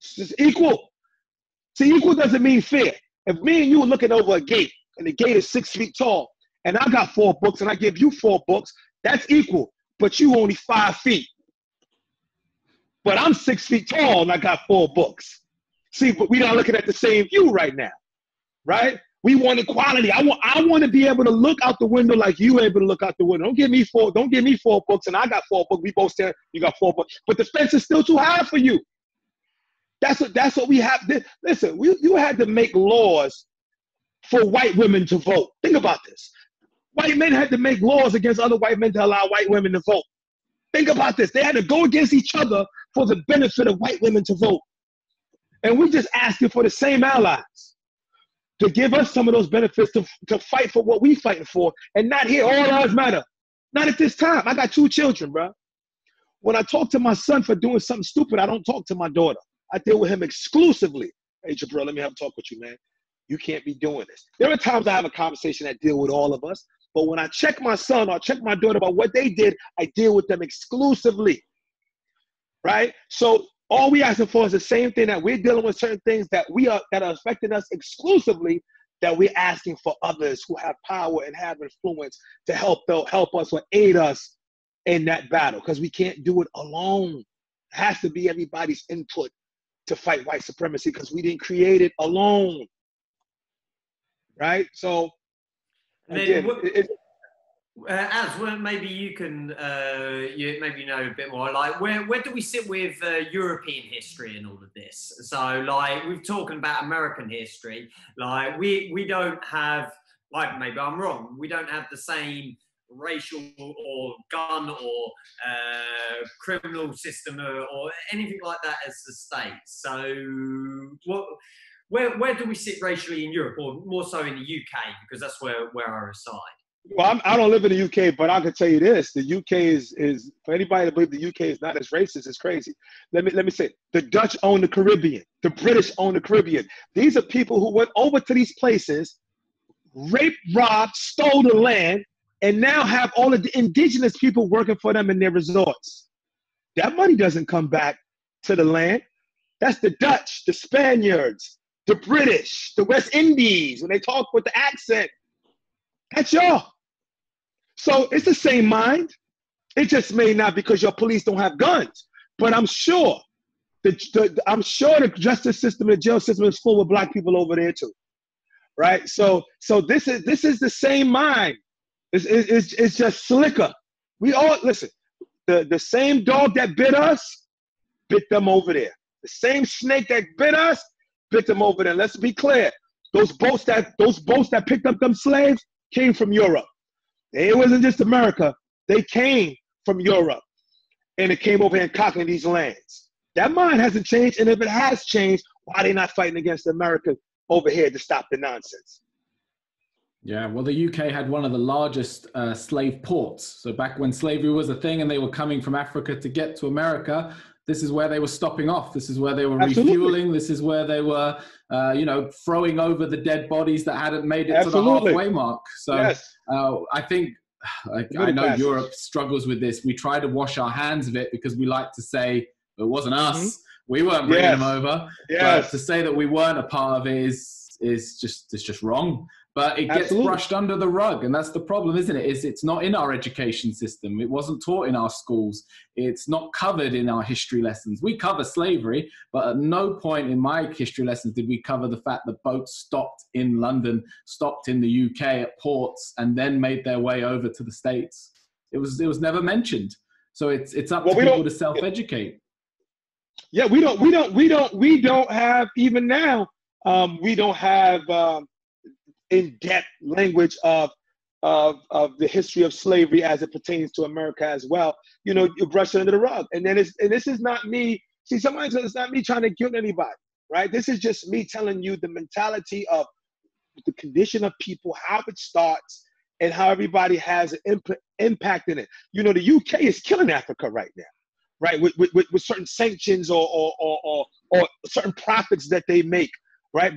B: It's just equal. See, equal doesn't mean fair. If me and you are looking over a gate, and the gate is 6 feet tall, and I got 4 books, and I give you 4 books, that's equal. But you only 5 feet. But I'm 6 feet tall, and I got 4 books. See, but we're not looking at the same view right now, right? We want equality. I want to be able to look out the window like you able to look out the window. Don't give me 4 books, and I got 4 books. We both stand. You got 4 books, but the fence is still too high for you. That's what we have. Listen, you had to make laws for white women to vote. Think about this. White men had to make laws against other white men to allow white women to vote. Think about this. They had to go against each other for the benefit of white women to vote. And we're just asking for the same allies to give us some of those benefits to fight for what we're fighting for and not hear all lives matter. Not at this time. I got 2 children, bro. When I talk to my son for doing something stupid, I don't talk to my daughter. I deal with him exclusively. Hey, Jabril, let me have a talk with you, man. You can't be doing this. There are times I have a conversation that deal with all of us, but when I check my son or check my daughter about what they did, I deal with them exclusively, right? So all we asking for is the same thing, that we're dealing with certain things that are affecting us exclusively, that we're asking for others who have power and have influence to help us or aid us in that battle, because we can't do it alone. It has to be everybody's input to fight white supremacy, because we didn't create it alone, right? So, again,
D: well, maybe you can, maybe you know a bit more. Like, where do we sit with European history and all of this? So, like, we've talking about American history. Like, we don't have, like, maybe I'm wrong. We don't have the same racial or gun or criminal system or anything like that as the States. So where do we sit racially in Europe, or more so in the UK, because that's where I reside?
B: Well, I don't live in the UK, but I can tell you this: the UK is for anybody that believes the UK is not as racist, it's crazy. Let me say, the Dutch own the Caribbean, the British own the Caribbean. These are people who went over to these places, raped, robbed, stole the land, and now have all of the indigenous people working for them in their resorts. That money doesn't come back to the land. That's the Dutch, the Spaniards, the British, the West Indies, when they talk with the accent. That's y'all. So it's the same mind. It just may not, because your police don't have guns. But I'm sure the justice system and jail system is full of black people over there too, right? So this is the same mind. It's just slicker. We all, listen, the same dog that bit us, bit them over there. The same snake that bit us, bit them over there. Let's be clear. Those boats that picked up them slaves came from Europe. It wasn't just America. They came from Europe, and it came over here and conquered these lands. That mind hasn't changed, and if it has changed, why are they not fighting against America over here to stop the nonsense?
C: Yeah, well, the UK had one of the largest slave ports. So back when slavery was a thing and they were coming from Africa to get to America, this is where they were stopping off. This is where they were refueling. This is where they were, throwing over the dead bodies that hadn't made it to the halfway mark. So I think, I know Europe struggles with this. We try to wash our hands of it because we like to say it wasn't us. We weren't bringing them over. But to say that we weren't a part of it is just wrong. But it gets brushed under the rug, and that's the problem, isn't it? It's not in our education system. It wasn't taught in our schools. It's not covered in our history lessons. We cover slavery, but at no point in my history lessons did we cover the fact that boats stopped in London, stopped in the UK at ports, and then made their way over to the States. It was never mentioned. So it's up to people to self-educate.
B: Yeah, we don't have, even now, we don't have in-depth language of the history of slavery as it pertains to America as well. You brush it under the rug. And this is not me. See, sometimes it's not me trying to guilt anybody, right? This is just me telling you the mentality of the condition of people, how it starts, and how everybody has an impact in it. The UK is killing Africa right now, right? With certain sanctions or certain profits that they make. Right?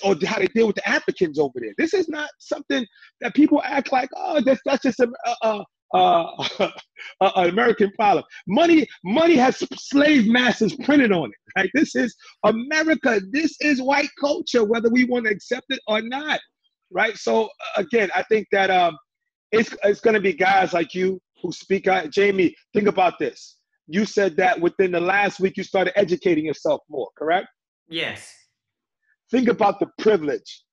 B: Or how they deal with the Africans over there. This is not something that people act like, oh, that's just an American problem. Money has slave masters printed on it. Right? This is America. This is white culture, whether we want to accept it or not. Right? So again, I think that it's going to be guys like you who speak out. Jamie, think about this. You said that within the last week you started educating yourself more, correct?
D: Yes.
B: Think about the privilege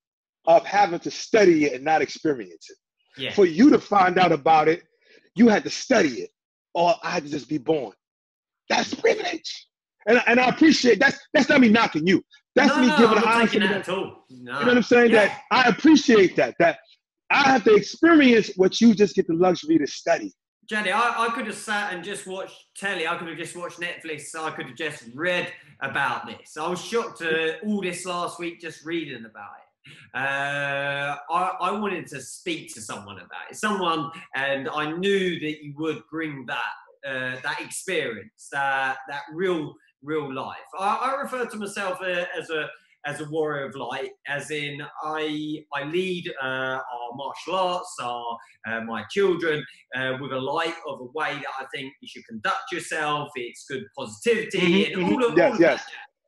B: of having to study it and not experience it.
D: Yeah.
B: For you to find out about it, you had to study it, or I had to just be born. That's privilege. And I appreciate that's not me knocking you. That's me giving an honest.
D: At all. No.
B: You know what I'm saying? Yeah. That I appreciate that I have to experience what you just get the luxury to study.
D: Jadi, I could have sat and just watched telly. I could have just watched Netflix. I could have just read about this. I was shocked at all this last week just reading about it. I wanted to speak to someone about it. And I knew that you would bring that experience, that real life. I refer to myself as a warrior of light, as in I lead our martial arts, my children with a light of a way that I think you should conduct yourself. It's good positivity and all of that.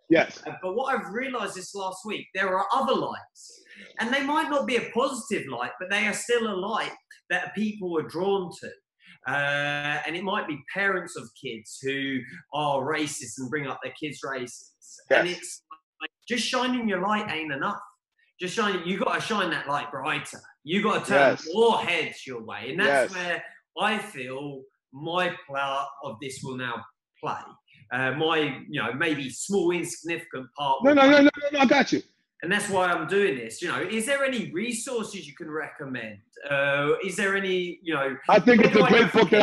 B: Yes.
D: But what I've realized this last week, there are other lights, and they might not be a positive light, but they are still a light that people are drawn to. And it might be parents of kids who are racist and bring up their kids racist. Yes. And it's like, just shining your light ain't enough. Just shining, you got to shine that light brighter. You got to turn more heads your way. And that's where I feel my part of this will now play. My, maybe small, insignificant part.
B: No, I got you.
D: And that's why I'm doing this. Is there any resources you can recommend? Is there any,
B: I think it's a great book that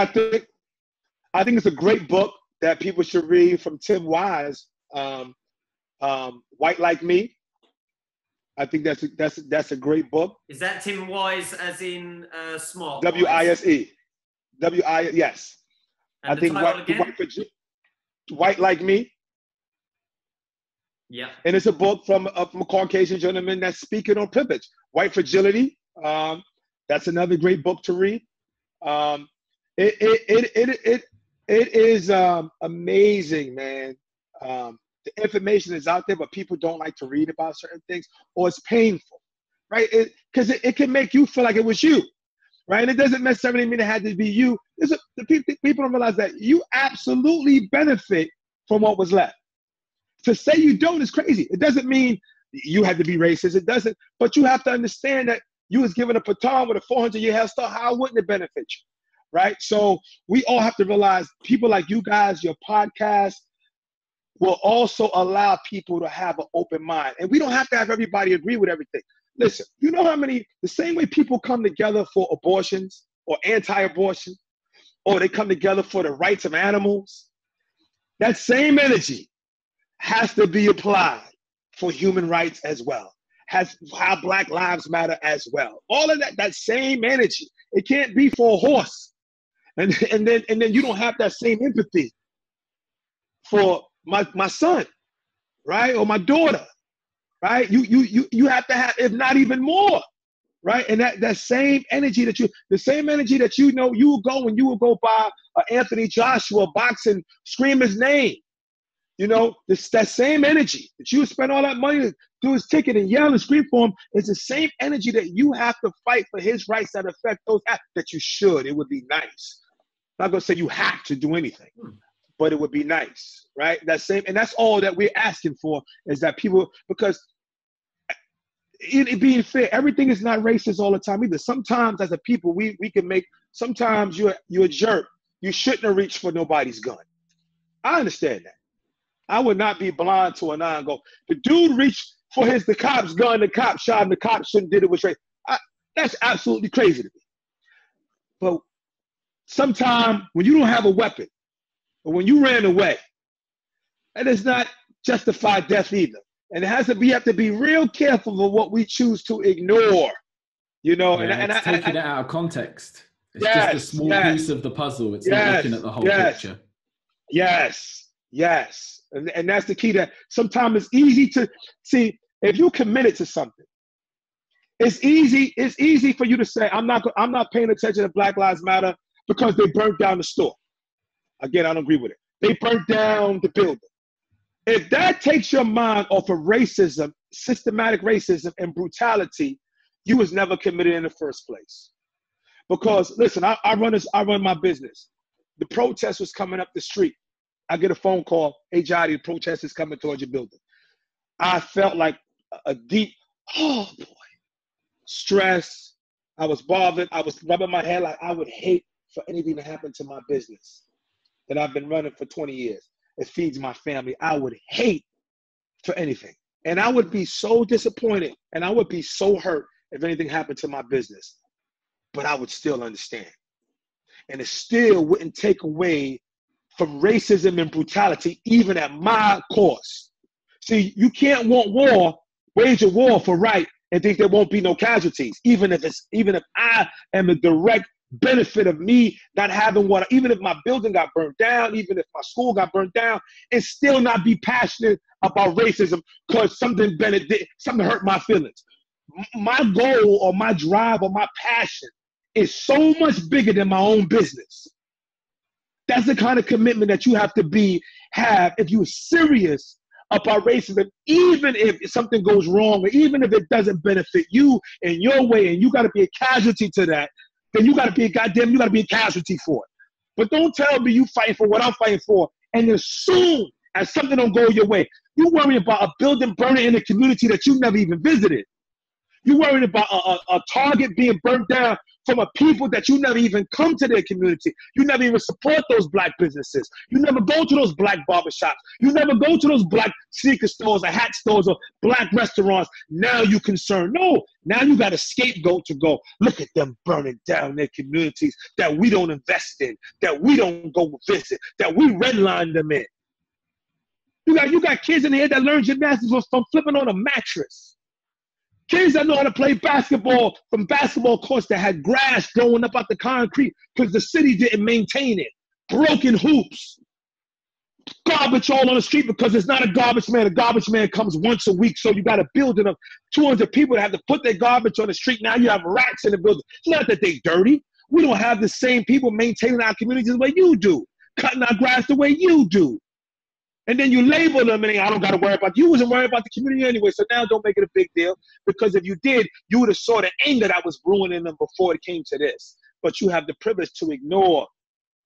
B: I think it's a great book that people should read from Tim Wise, White Like Me. I think that's a great book.
D: Is that Tim Wise as in smart?
B: W-I-S-E. Yes.
D: And
B: I think White Like Me.
D: Yeah.
B: And it's a book from a Caucasian gentleman that's speaking on privilege. White Fragility. That's another great book to read. It is amazing, man. The information is out there, but people don't like to read about certain things, or it's painful, right? Because it can make you feel like it was you, right? And it doesn't necessarily mean it had to be you. People don't realize that you absolutely benefit from what was left. To say you don't is crazy. It doesn't mean you had to be racist. It doesn't. But you have to understand that you was given a baton with a 400-year head start. How wouldn't it benefit you, right? So we all have to realize people like you guys, your podcast, will also allow people to have an open mind. And we don't have to have everybody agree with everything. Listen, you know the same way people come together for abortions or anti-abortion, or they come together for the rights of animals, that same energy has to be applied for human rights as well. how Black Lives Matter as well. All of that same energy. It can't be for a horse. And then you don't have that same empathy for my son, right? Or my daughter, right? You have to have, if not even more, right? And that same energy the same energy that you will go and you will go buy Anthony Joshua boxing, scream his name. That same energy that you spend all that money to do his ticket and yell and scream for him is the same energy that you have to fight for his rights that affect those that you should. It would be nice. I'm not going to say you have to do anything, but it would be nice, right? And that's all that we're asking for is that people, because it being fair, everything is not racist all the time either. Sometimes as a people, we can make, sometimes you're a jerk. You shouldn't have reached for nobody's gun. I understand that. I would not be blind to an eye and go, the dude reached for the cop's gun, the cop shot him, the cop shouldn't did it with race. That's absolutely crazy to me. But sometimes when you don't have a weapon, or when you ran away, that does not justify death either. And we have to be real careful of what we choose to ignore.
C: And taking it out of context. It's just a small piece of the puzzle. It's not looking at the whole picture.
B: Yes. And that's the key, that sometimes it's easy to see if you're committed to something. It's easy for you to say, I'm not paying attention to Black Lives Matter because they burnt down the store. Again, I don't agree with it. They burnt down the building. If that takes your mind off of racism, systematic racism and brutality, you was never committed in the first place. Because listen, I run my business. The protest was coming up the street. I get a phone call, hey, Jadi, the protest is coming towards your building. I felt like a deep, stress. I was bothered. I was rubbing my head like I would hate for anything to happen to my business that I've been running for 20 years. It feeds my family. I would hate for anything. And I would be so disappointed and I would be so hurt if anything happened to my business. But I would still understand. And it still wouldn't take away from racism and brutality, even at my cost. See, you can't wage a war for right and think there won't be no casualties, even if I am the direct benefit of me not having even if my building got burned down, even if my school got burned down, and still not be passionate about racism because something hurt my feelings. My goal or my drive or my passion is so much bigger than my own business. That's the kind of commitment that you have to have if you're serious about racism, even if something goes wrong, or even if it doesn't benefit you in your way, and you got to be a casualty to that, then you got to be a casualty for it. But don't tell me you fighting for what I'm fighting for, and as soon as something don't go your way, you worry about a building burning in a community that you never even visited. You're worried about a Target being burnt down from a people that you never even come to their community. You never even support those black businesses. You never go to those black barbershops. You never go to those black sneaker stores or hat stores or black restaurants. Now you concerned. No, now you got a scapegoat to go. Look at them burning down their communities that we don't invest in, that we don't go visit, that we redline them in. You got kids in here that learn gymnastics from flipping on a mattress. Kids that know how to play basketball from basketball courts that had grass growing up out the concrete because the city didn't maintain it. Broken hoops. Garbage all on the street because it's not a garbage man. A garbage man comes once a week, so you got a building of 200 people that have to put their garbage on the street. Now you have rats in the building. It's not that they're dirty. We don't have the same people maintaining our communities the way you do, cutting our grass the way you do. And then you label them and I don't got to worry about you. Wasn't worried about the community anyway, so now don't make it a big deal. Because if you did, you would have saw the anger that was brewing in them before it came to this. But you have the privilege to ignore,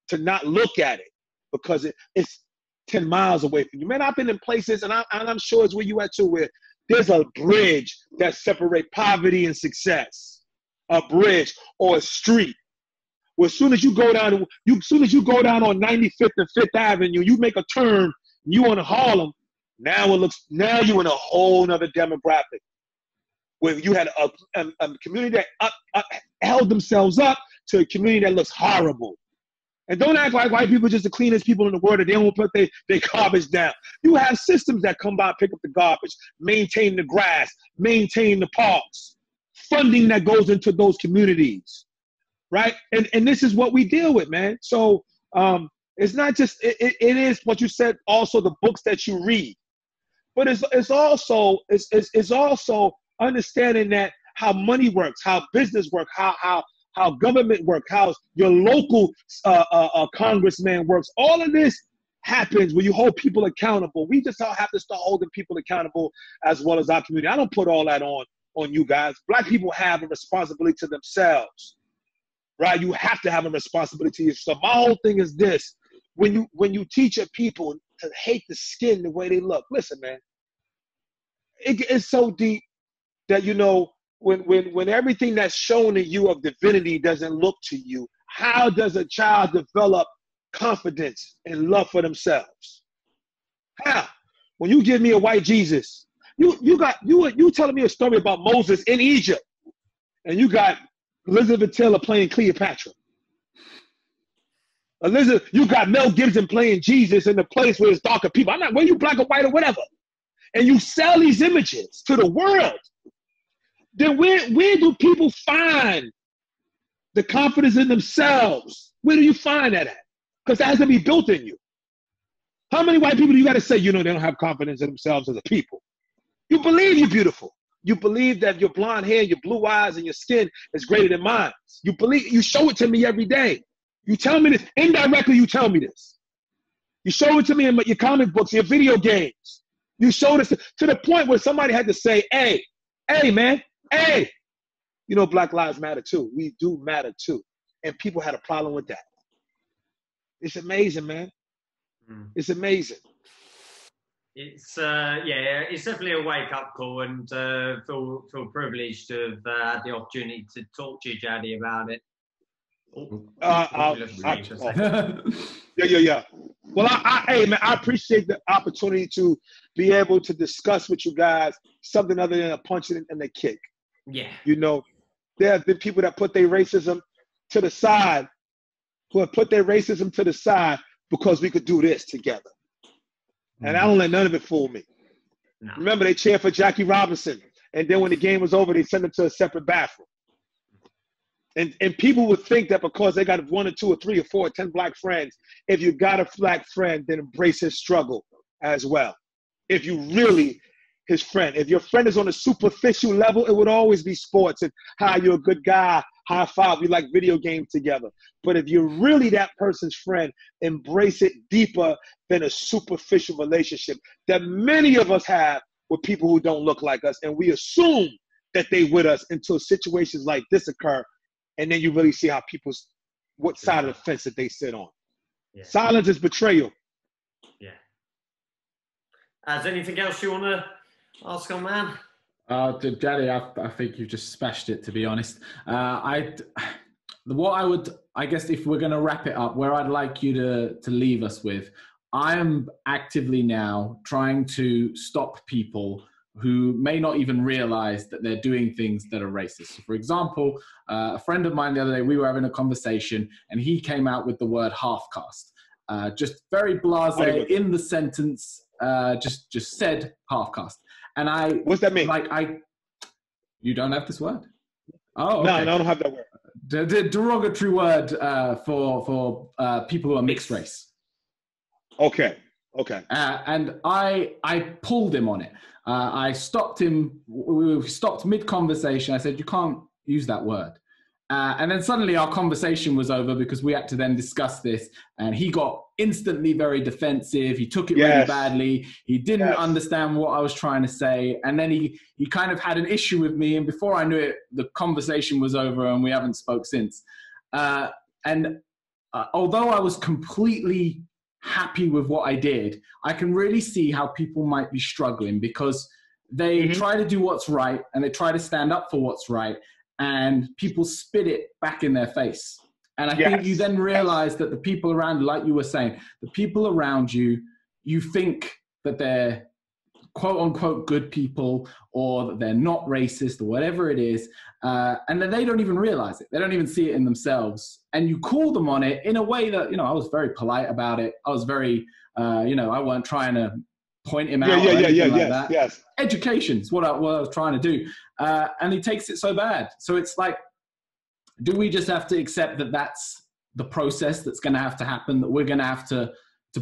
B: to not look at it, because it's 10 miles away from you. Man, I've been in places, and I'm sure it's where you at too, where there's a bridge that separates poverty and success. A bridge or a street. Well, as soon as you go down on 95th and 5th Avenue, you make a turn, you on Harlem, now you in a whole nother demographic where you had a community that held themselves up to a community that looks horrible. And don't act like white people are just the cleanest people in the world and they don't put their garbage down. You have systems that come by, pick up the garbage, maintain the grass, maintain the parks, funding that goes into those communities, right? And this is what we deal with, man. So it's not just, it is what you said, also the books that you read. But it's also understanding that how money works, how business works, how government works, how your local congressman works. All of this happens when you hold people accountable. We just all have to start holding people accountable as well as our community. I don't put all that on you guys. Black people have a responsibility to themselves, right? You have to have a responsibility. So my whole thing is this: when you teach your people to hate the skin the way they look, listen, man, it's so deep that, you know, when everything that's shown in you of divinity doesn't look to you, how does a child develop confidence and love for themselves? How? When you give me a white Jesus, you telling me a story about Moses in Egypt, and you got Elizabeth Taylor playing Cleopatra. Elizabeth, you got Mel Gibson playing Jesus in the place where it's darker people. I'm not, whether you black or white or whatever. And you sell these images to the world. Then where do people find the confidence in themselves? Where do you find that at? Because that has to be built in you. How many white people do you got to say, you know, they don't have confidence in themselves as a people? You believe you're beautiful. You believe that your blonde hair, your blue eyes, and your skin is greater than mine. You believe, you show it to me every day. You tell me this. Indirectly, you tell me this. You show it to me in your comic books, your video games. You show this to the point where somebody had to say, hey, man, hey. You know, Black Lives Matter too. We do matter too. And people had a problem with that. It's amazing, man. It's amazing.
D: It's it's definitely a wake-up call, and feel privileged to have had the opportunity to talk to you, Jadi, about it.
B: Yeah. Well, hey, man, I appreciate the opportunity to be able to discuss with you guys something other than a punch and a kick.
D: Yeah.
B: You know, there have been people that put their racism to the side, who have put their racism to the side because we could do this together. And I don't let none of it fool me. No. Remember, they cheered for Jackie Robinson, and then when the game was over, they sent him to a separate bathroom. And people would think that because they got 1 or 2 or 3 or 4 or 10 black friends, if you got a black friend, then embrace his struggle as well. If you really his friend. If your friend is on a superficial level, it would always be sports and how you're a good guy, high five, we like video games together. But if you're really that person's friend, embrace it deeper than a superficial relationship that many of us have with people who don't look like us. And we assume that they with us until situations like this occur. And then you really see how what side of the fence that they sit on. Yeah. Silence is betrayal.
D: Yeah. Is there anything else you want to ask on, man?
C: Jadi, I think you've just smashed it, to be honest. I guess if we're going to wrap it up, where I'd like you to leave us with, I am actively now trying to stop people who may not even realize that they're doing things that are racist. So for example, a friend of mine the other day, we were having a conversation and he came out with the word half caste. Just very blasé in the sentence, just said half caste. And
B: what's that mean?
C: You don't have this word? Oh, okay.
B: No, I don't have that word.
C: The derogatory word for people who are mixed race.
B: Okay.
C: And I pulled him on it. I stopped him. We stopped mid-conversation. I said, you can't use that word. And then suddenly our conversation was over because we had to then discuss this. And he got instantly very defensive. He took it really badly. He didn't understand what I was trying to say. And then he kind of had an issue with me. And before I knew it, the conversation was over and we haven't spoke since. Although I was completely happy with what I did, I can really see how people might be struggling because they try to do what's right and they try to stand up for what's right, and people spit it back in their face. And I think you then realize that the people around, like you were saying, the people around you, you think that they're quote unquote good people, or that they're not racist or whatever it is. And then they don't even realize it. They don't even see it in themselves. And you call them on it in a way that, I was very polite about it. I was very, I weren't trying to point him out or anything like that.
B: Yes.
C: Education is what I was trying to do. And he takes it so bad. So it's like, do we just have to accept that that's the process that's going to have to happen, that we're going to have to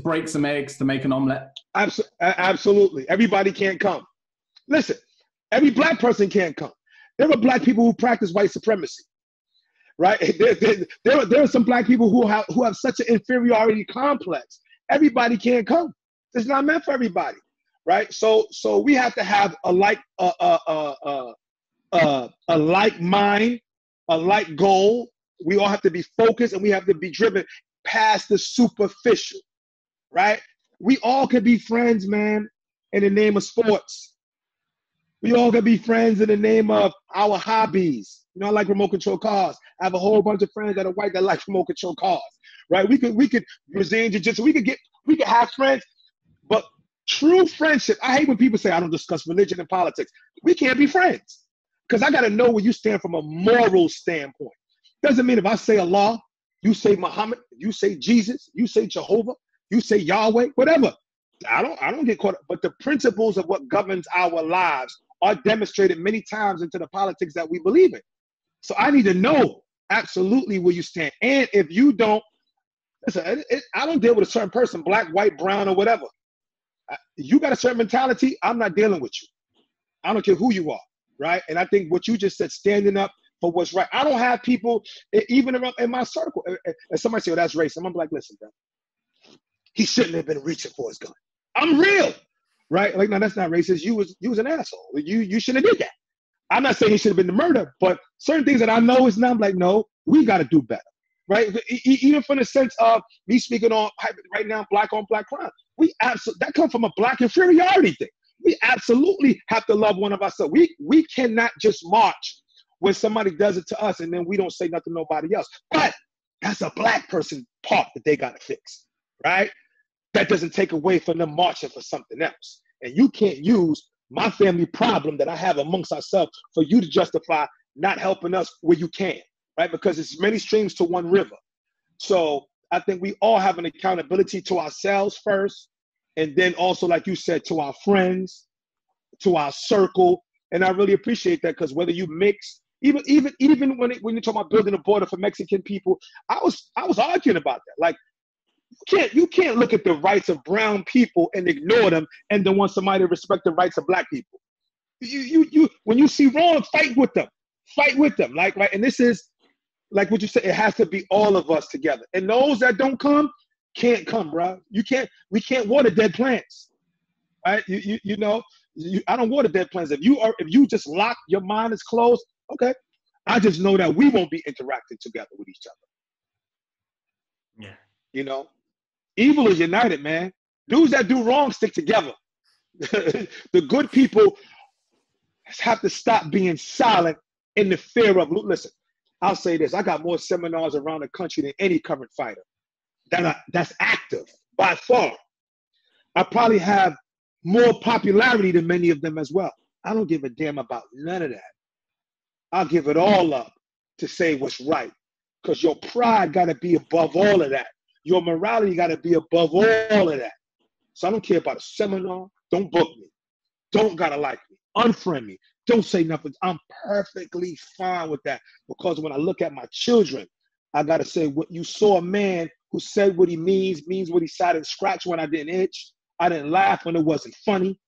C: break some eggs to make an omelet?
B: Absolutely. Everybody can't come. Listen, every black person can't come. There are black people who practice white supremacy, right? There are some black people who have such an inferiority complex. Everybody can't come. It's not meant for everybody, right? So we have to have a like mind, a like goal. We all have to be focused, and we have to be driven past the superficial, right? We all can be friends, man, in the name of sports. We all can be friends in the name of our hobbies. I like remote control cars. I have a whole bunch of friends that are white that like remote control cars, right? We could Brazilian jiu-jitsu. We could have friends, but true friendship. I hate when people say I don't discuss religion and politics. We can't be friends, because I got to know where you stand from a moral standpoint. Doesn't mean if I say Allah, you say Muhammad, you say Jesus, you say Jehovah, you say Yahweh, whatever. I don't get caught up. But the principles of what governs our lives are demonstrated many times into the politics that we believe in. So I need to know absolutely where you stand. And if you don't, listen, I don't deal with a certain person, black, white, brown, or whatever. You got a certain mentality, I'm not dealing with you. I don't care who you are, right? And I think what you just said, standing up for what's right. I don't have people, even in my circle, and somebody say, oh, that's racist. I'm like, listen, bro, he shouldn't have been reaching for his gun. I'm real, right? Like, no, that's not racist. You was an asshole. You shouldn't have did that. I'm not saying he should have been the murder, but certain things that I know is not, I'm like, no, we got to do better, right? Even from the sense of me speaking on right now, black on black crime. That comes from a black inferiority thing. We absolutely have to love one of ourselves. We cannot just march when somebody does it to us and then we don't say nothing to nobody else. But that's a black person part that they got to fix, right? That doesn't take away from them marching for something else. And you can't use my family problem that I have amongst ourselves for you to justify not helping us where you can, right? Because it's many streams to one river. So I think we all have an accountability to ourselves first, and then also, like you said, to our friends, to our circle. And I really appreciate that, because whether you mix, even when you talk about building a border for Mexican people, I was arguing about that. Like, you can't look at the rights of brown people and ignore them, and then want somebody to respect the rights of black people. You when you see wrong, fight with them, like, right. And this is like what you said. It has to be all of us together. And those that don't come can't come, bro. We can't water dead plants, right? I don't water dead plants. If you just lock, your mind is closed. Okay, I just know that we won't be interacting together with each other. Yeah. Evil is united, man. Dudes that do wrong stick together. The good people have to stop being silent in the fear of, listen, I'll say this. I got more seminars around the country than any current fighter that's active, by far. I probably have more popularity than many of them as well. I don't give a damn about none of that. I'll give it all up to say what's right, because your pride got to be above all of that. Your morality got to be above all of that. So I don't care about a seminar. Don't book me. Don't gotta like me. Unfriend me. Don't say nothing. I'm perfectly fine with that, because when I look at my children, I gotta say, what you saw a man who said what he means what he said, and scratch when I didn't itch. I didn't laugh when it wasn't funny.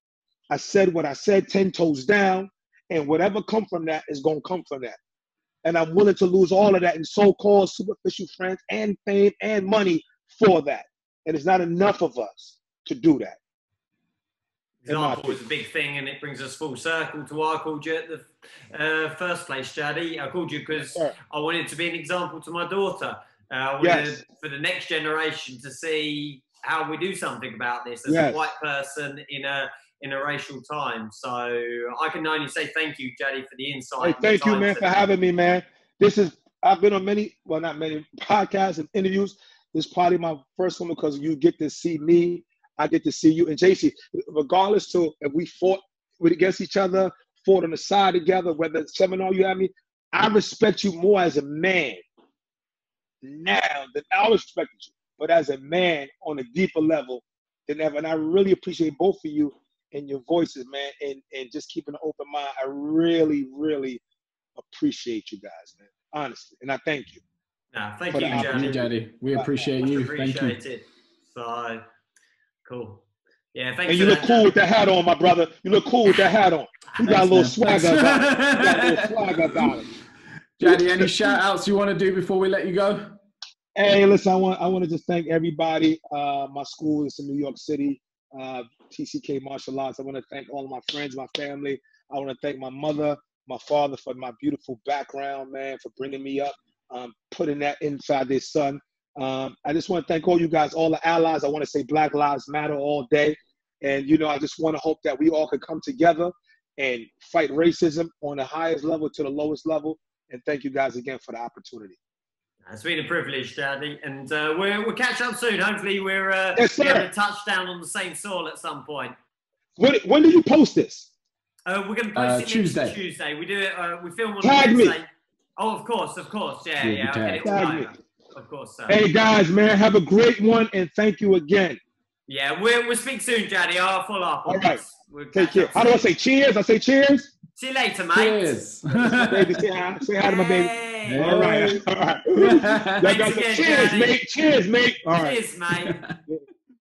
B: I said what I said, 10 toes down, and whatever come from that is gonna come from that. And I'm willing to lose all of that in so-called superficial friends and fame and money for that. And it's not enough of us to do that.
D: Example is a big thing, and it brings us full circle to why I called you at the first place, Jadi. I called you because I wanted to be an example to my daughter. I wanted for the next generation to see how we do something about this as a white person in a racial time. So I can only say thank you, Jadi, for the insight.
B: Hey, thank you, man, for having me, man. I've been on not many podcasts and interviews. This is probably my first one, because you get to see me. I get to see you. And JC, regardless to if we fought against each other, fought on the side together, whether seminar you had me, I respect you more as a man now than I always respected you, but as a man on a deeper level than ever. And I really appreciate both of you and your voices, man, and just keeping an open mind. I really, really appreciate you guys, man, honestly. And I thank you.
D: No, thank you,
C: Jadi. We appreciate you.
D: Appreciate it. So, cool. Yeah, thanks.
B: And you look cool with that hat on, my brother. You look cool with that hat on. You got a little swagger about it. You got a little swagger about it.
C: Jadi, any shout outs you want to do before we let you go?
B: Hey, listen, I want to just thank everybody. My school is in New York City, TCK Martial Arts. I want to thank all of my friends, my family. I want to thank my mother, my father for my beautiful background, man, for bringing me up, putting that inside their son. I just want to thank all you guys, all the allies. I want to say Black Lives Matter all day. And, you know, I just want to hope that we all can come together and fight racism on the highest level to the lowest level. And thank you guys again for the opportunity.
D: It's been a privilege, Jadi, and we'll catch up soon. Hopefully we're
B: yes,
D: having a touchdown on the same soil at some point.
B: When do you post this?
D: We're going to post it
C: Tuesday.
D: Tuesday. We do it. We film on
B: Tag
D: Wednesday.
B: Me.
D: Oh, of course. Yeah. I'll get it
B: Tag me.
D: Of course.
B: Hey guys, man, have a great one, and thank you again.
D: Yeah, we'll speak soon, Jadi. I'll follow up.
B: All right.
D: We'll
B: take care. How do I say cheers? I say cheers.
D: See you later, mate.
C: Cheers.
B: Baby, say hi to my baby.
D: Hey.
B: All right. Cheers,
D: again,
B: mate. Cheers, mate. All right.
D: Cheers, mate.